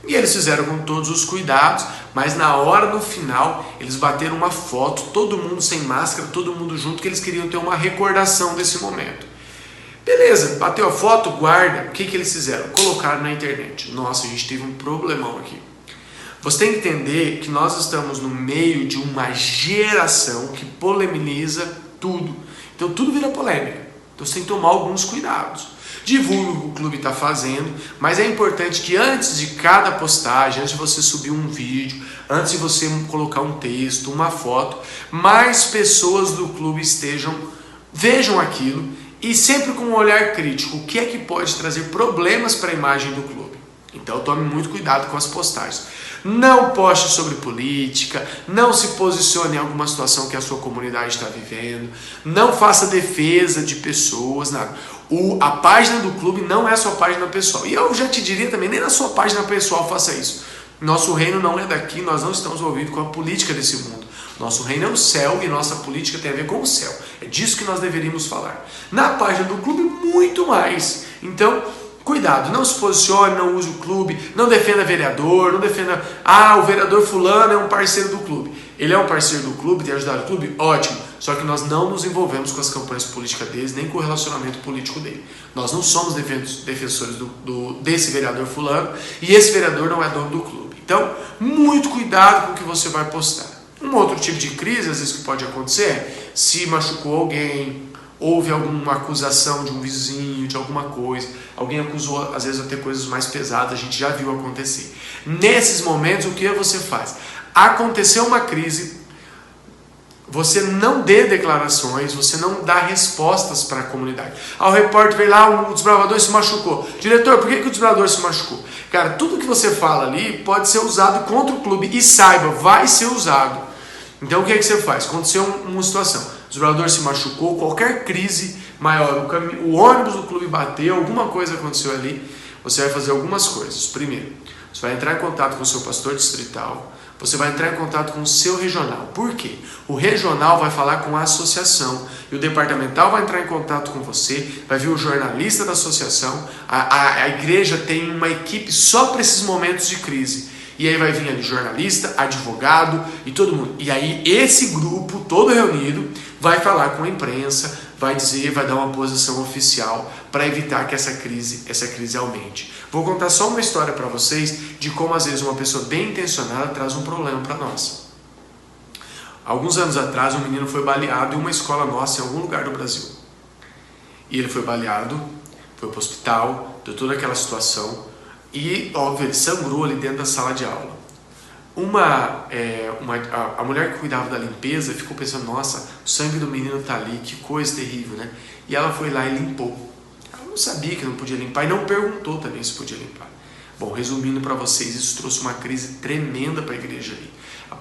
E eles fizeram com todos os cuidados, mas na hora, no final, eles bateram uma foto, todo mundo sem máscara, todo mundo junto, que eles queriam ter uma recordação desse momento. Beleza, bateu a foto, guarda. O que eles fizeram? Colocaram na internet. Nossa, a gente teve um problemão aqui. Você tem que entender que nós estamos no meio de uma geração que polemiza tudo. Então tudo vira polêmica. Então você tem que tomar alguns cuidados. Divulgue o que o clube está fazendo, mas é importante que antes de cada postagem, antes de você subir um vídeo, antes de você colocar um texto, uma foto, mais pessoas do clube vejam aquilo e sempre com um olhar crítico. O que é que pode trazer problemas para a imagem do clube? Então tome muito cuidado com as postagens. Não poste sobre política, não se posicione em alguma situação que a sua comunidade está vivendo, não faça defesa de pessoas, nada. A página do clube não é a sua página pessoal. E eu já te diria também, nem na sua página pessoal faça isso. Nosso reino não é daqui, nós não estamos envolvidos com a política desse mundo. Nosso reino é o céu e nossa política tem a ver com o céu. É disso que nós deveríamos falar. Na página do clube, muito mais. Então, cuidado, não se posicione, não use o clube, não defenda vereador, não defenda, o vereador fulano é um parceiro do clube. Ele é um parceiro do clube, tem ajudado o clube? Ótimo. Só que nós não nos envolvemos com as campanhas políticas deles, nem com o relacionamento político dele. Nós não somos defensores desse vereador fulano, e esse vereador não é dono do clube. Então, muito cuidado com o que você vai postar. Um outro tipo de crise, às vezes, que pode acontecer é se machucou alguém, houve alguma acusação de um vizinho, de alguma coisa, alguém acusou, às vezes, até coisas mais pesadas, a gente já viu acontecer. Nesses momentos, o que você faz? Aconteceu uma crise, você não dê declarações, você não dá respostas para a comunidade. O repórter veio lá, o desbravador se machucou. Diretor, por que o desbravador se machucou? Cara, tudo que você fala ali pode ser usado contra o clube, e saiba, vai ser usado. Então o que você faz? Aconteceu uma situação, o desbravador se machucou, qualquer crise maior, o ônibus do clube bateu, alguma coisa aconteceu ali, você vai fazer algumas coisas. Primeiro, você vai entrar em contato com o seu pastor distrital, você vai entrar em contato com o seu regional. Por quê? O regional vai falar com a associação e o departamental vai entrar em contato com você, vai vir o jornalista da associação, a igreja tem uma equipe só para esses momentos de crise. E aí vai vir ali jornalista, advogado e todo mundo. E aí esse grupo todo reunido vai falar com a imprensa, vai dar uma posição oficial para evitar que essa crise aumente. Vou contar só uma história para vocês de como às vezes uma pessoa bem intencionada traz um problema para nós. Alguns anos atrás um menino foi baleado em uma escola nossa em algum lugar do Brasil. E ele foi baleado, foi para o hospital, deu toda aquela situação. E, óbvio, ele sangrou ali dentro da sala de aula. A mulher que cuidava da limpeza ficou pensando, nossa, o sangue do menino tá ali, que coisa terrível, né? E ela foi lá e limpou. Ela não sabia que não podia limpar e não perguntou também se podia limpar. Bom, resumindo para vocês, isso trouxe uma crise tremenda para a igreja ali.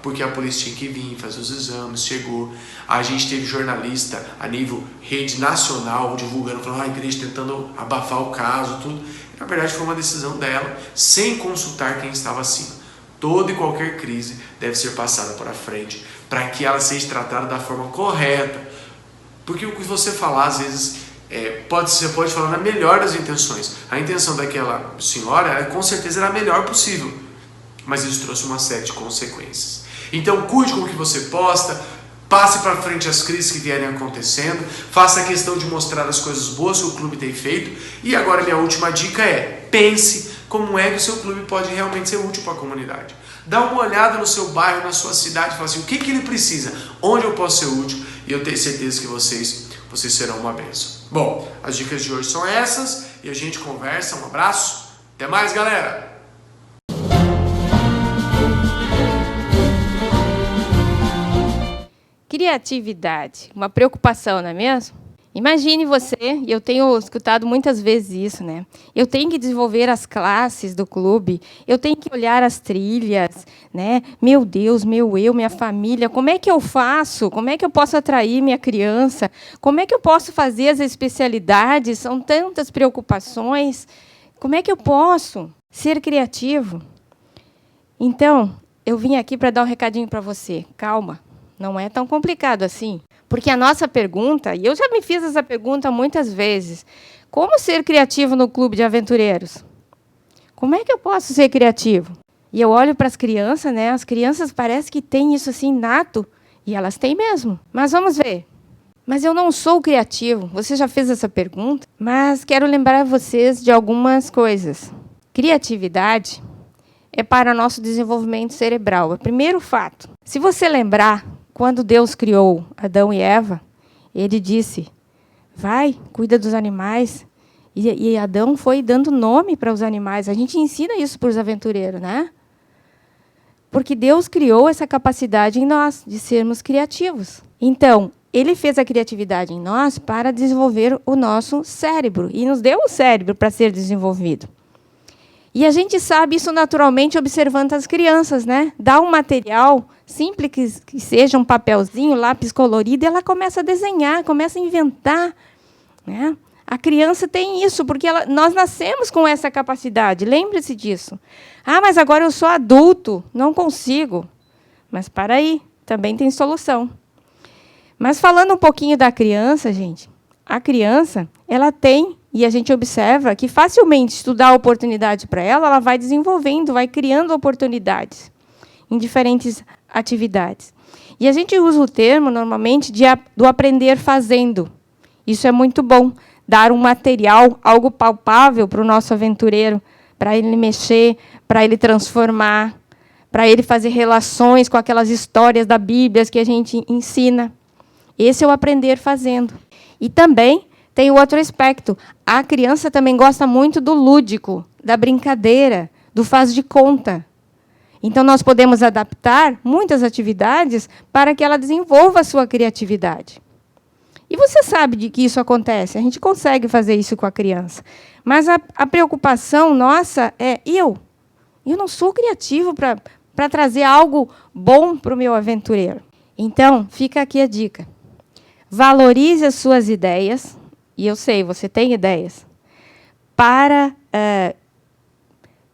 porque a polícia tinha que vir fazer os exames, chegou. A gente teve jornalista a nível rede nacional divulgando, falando, a igreja tentando abafar o caso, tudo. Na verdade, foi uma decisão dela, sem consultar quem estava acima. Toda e qualquer crise deve ser passada para frente, para que ela seja tratada da forma correta. Porque o que você falar, às vezes, você pode falar na melhor das intenções. A intenção daquela senhora, com certeza, era a melhor possível. Mas isso trouxe uma série de consequências. Então, cuide com o que você posta, passe para frente as crises que vierem acontecendo, faça a questão de mostrar as coisas boas que o clube tem feito. E agora, minha última dica é, pense como é que o seu clube pode realmente ser útil para a comunidade. Dá uma olhada no seu bairro, na sua cidade, fala assim, o que ele precisa, onde eu posso ser útil, e eu tenho certeza que vocês serão uma bênção. Bom, as dicas de hoje são essas, e a gente conversa, um abraço, até mais, galera! Criatividade, uma preocupação, não é mesmo? Imagine você, e eu tenho escutado muitas vezes isso, né? Eu tenho que desenvolver as classes do clube, eu tenho que olhar as trilhas, né? Meu Deus, minha família, como é que eu faço? Como é que eu posso atrair minha criança? Como é que eu posso fazer as especialidades? São tantas preocupações. Como é que eu posso ser criativo? Então, eu vim aqui para dar um recadinho para você. Calma, não é tão complicado assim. Porque a nossa pergunta, e eu já me fiz essa pergunta muitas vezes, como ser criativo no clube de aventureiros? Como é que eu posso ser criativo? E eu olho para as crianças, né? As crianças parecem que têm isso assim nato, e elas têm mesmo. Mas vamos ver. Mas eu não sou criativo. Você já fez essa pergunta? Mas quero lembrar vocês de algumas coisas. Criatividade é para nosso desenvolvimento cerebral. É o primeiro fato. Se você lembrar, quando Deus criou Adão e Eva, ele disse, vai, cuida dos animais. E Adão foi dando nome para os animais. A gente ensina isso para os aventureiros, né? Porque Deus criou essa capacidade em nós, de sermos criativos. Então, ele fez a criatividade em nós para desenvolver o nosso cérebro. E nos deu o cérebro para ser desenvolvido. E a gente sabe isso naturalmente observando as crianças, né? Dá um material simples que seja um papelzinho, lápis colorido, e ela começa a desenhar, começa a inventar, né? A criança tem isso, porque nós nascemos com essa capacidade, lembre-se disso. Ah, mas agora eu sou adulto, não consigo. Mas para aí, também tem solução. Mas falando um pouquinho da criança, gente, a criança, ela tem, e a gente observa que facilmente estudar a oportunidade para ela, ela vai desenvolvendo, vai criando oportunidades em diferentes atividades. E a gente usa o termo, normalmente, do aprender fazendo. Isso é muito bom, dar um material, algo palpável para o nosso aventureiro, para ele mexer, para ele transformar, para ele fazer relações com aquelas histórias da Bíblia que a gente ensina. Esse é o aprender fazendo. E também tem o outro aspecto. A criança também gosta muito do lúdico, da brincadeira, do faz de conta. Então, nós podemos adaptar muitas atividades para que ela desenvolva a sua criatividade. E você sabe de que isso acontece. A gente consegue fazer isso com a criança. Mas a preocupação nossa é, eu não sou criativo para trazer algo bom para o meu aventureiro. Então, fica aqui a dica. Valorize as suas ideias, e eu sei, você tem ideias, para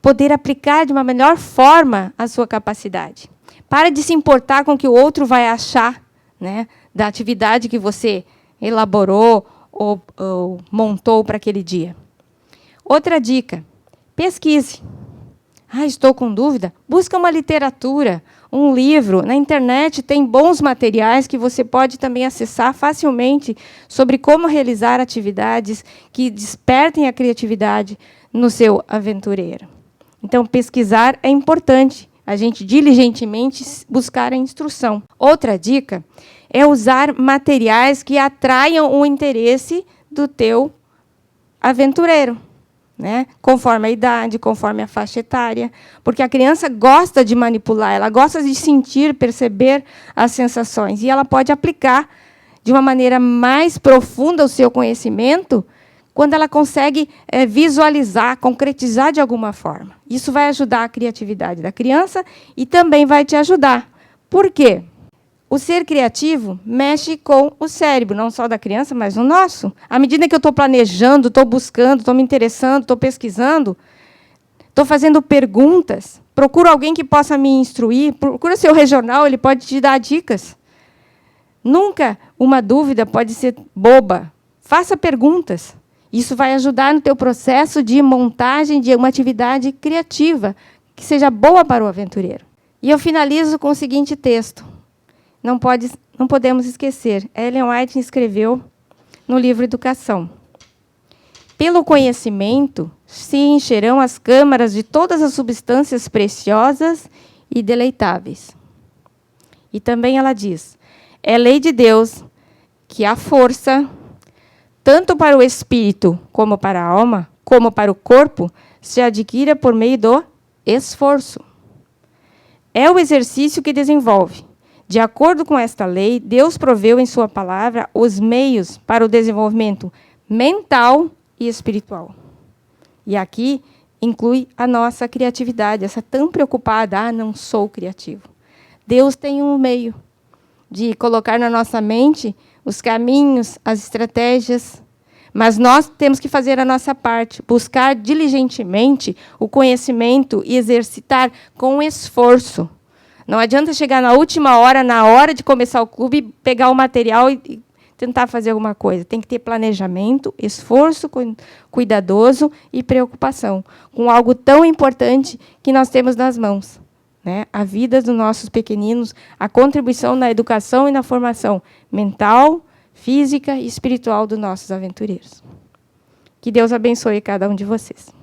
poder aplicar de uma melhor forma a sua capacidade. Para de se importar com o que o outro vai achar, né, da atividade que você elaborou ou montou para aquele dia. Outra dica, pesquise. Estou com dúvida? Busca uma literatura, um livro. Na internet tem bons materiais que você pode também acessar facilmente sobre como realizar atividades que despertem a criatividade no seu aventureiro. Então, pesquisar é importante. A gente diligentemente buscar a instrução. Outra dica é usar materiais que atraiam o interesse do teu aventureiro, né? Conforme a idade, conforme a faixa etária, porque a criança gosta de manipular, ela gosta de sentir, perceber as sensações, e ela pode aplicar de uma maneira mais profunda o seu conhecimento quando ela consegue visualizar, concretizar de alguma forma. Isso vai ajudar a criatividade da criança e também vai te ajudar, Por quê? O ser criativo mexe com o cérebro, não só da criança, mas no nosso. À medida que eu estou planejando, estou buscando, estou me interessando, estou pesquisando, estou fazendo perguntas, procuro alguém que possa me instruir, procura seu regional, ele pode te dar dicas. Nunca uma dúvida pode ser boba. Faça perguntas. Isso vai ajudar no teu processo de montagem de uma atividade criativa, que seja boa para o aventureiro. E eu finalizo com o seguinte texto. Não podemos esquecer. Ellen White escreveu no livro Educação. Pelo conhecimento se encherão as câmaras de todas as substâncias preciosas e deleitáveis. E também ela diz, é lei de Deus que a força, tanto para o espírito como para a alma, como para o corpo, se adquira por meio do esforço. É o exercício que desenvolve. De acordo com esta lei, Deus proveu em sua palavra os meios para o desenvolvimento mental e espiritual. E aqui inclui a nossa criatividade, essa tão preocupada, não sou criativo. Deus tem um meio de colocar na nossa mente os caminhos, as estratégias, mas nós temos que fazer a nossa parte, buscar diligentemente o conhecimento e exercitar com esforço. Não adianta chegar na última hora, na hora de começar o clube, pegar o material e tentar fazer alguma coisa. Tem que ter planejamento, esforço cuidadoso e preocupação com algo tão importante que nós temos nas mãos. Né? A vida dos nossos pequeninos, a contribuição na educação e na formação mental, física e espiritual dos nossos aventureiros. Que Deus abençoe cada um de vocês.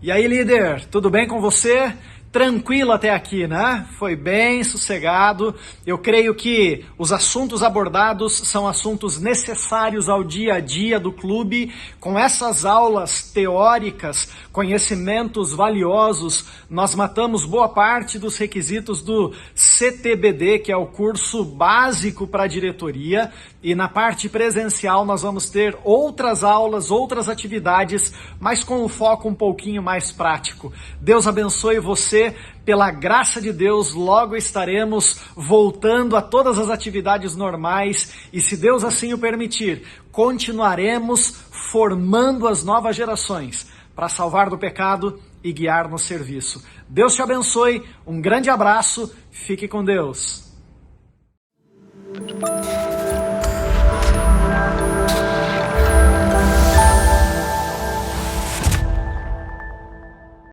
E aí, líder, tudo bem com você? Tranquilo até aqui, né? Foi bem sossegado. Eu creio que os assuntos abordados são assuntos necessários ao dia a dia do clube. Com essas aulas teóricas, conhecimentos valiosos, nós matamos boa parte dos requisitos do CTBD, que é o curso básico para a diretoria. E na parte presencial nós vamos ter outras aulas, outras atividades, mas com um foco um pouquinho mais prático. Deus abençoe você. Pela graça de Deus, logo estaremos voltando a todas as atividades normais e, se Deus assim o permitir, continuaremos formando as novas gerações para salvar do pecado e guiar no serviço. Deus te abençoe, um grande abraço, fique com Deus.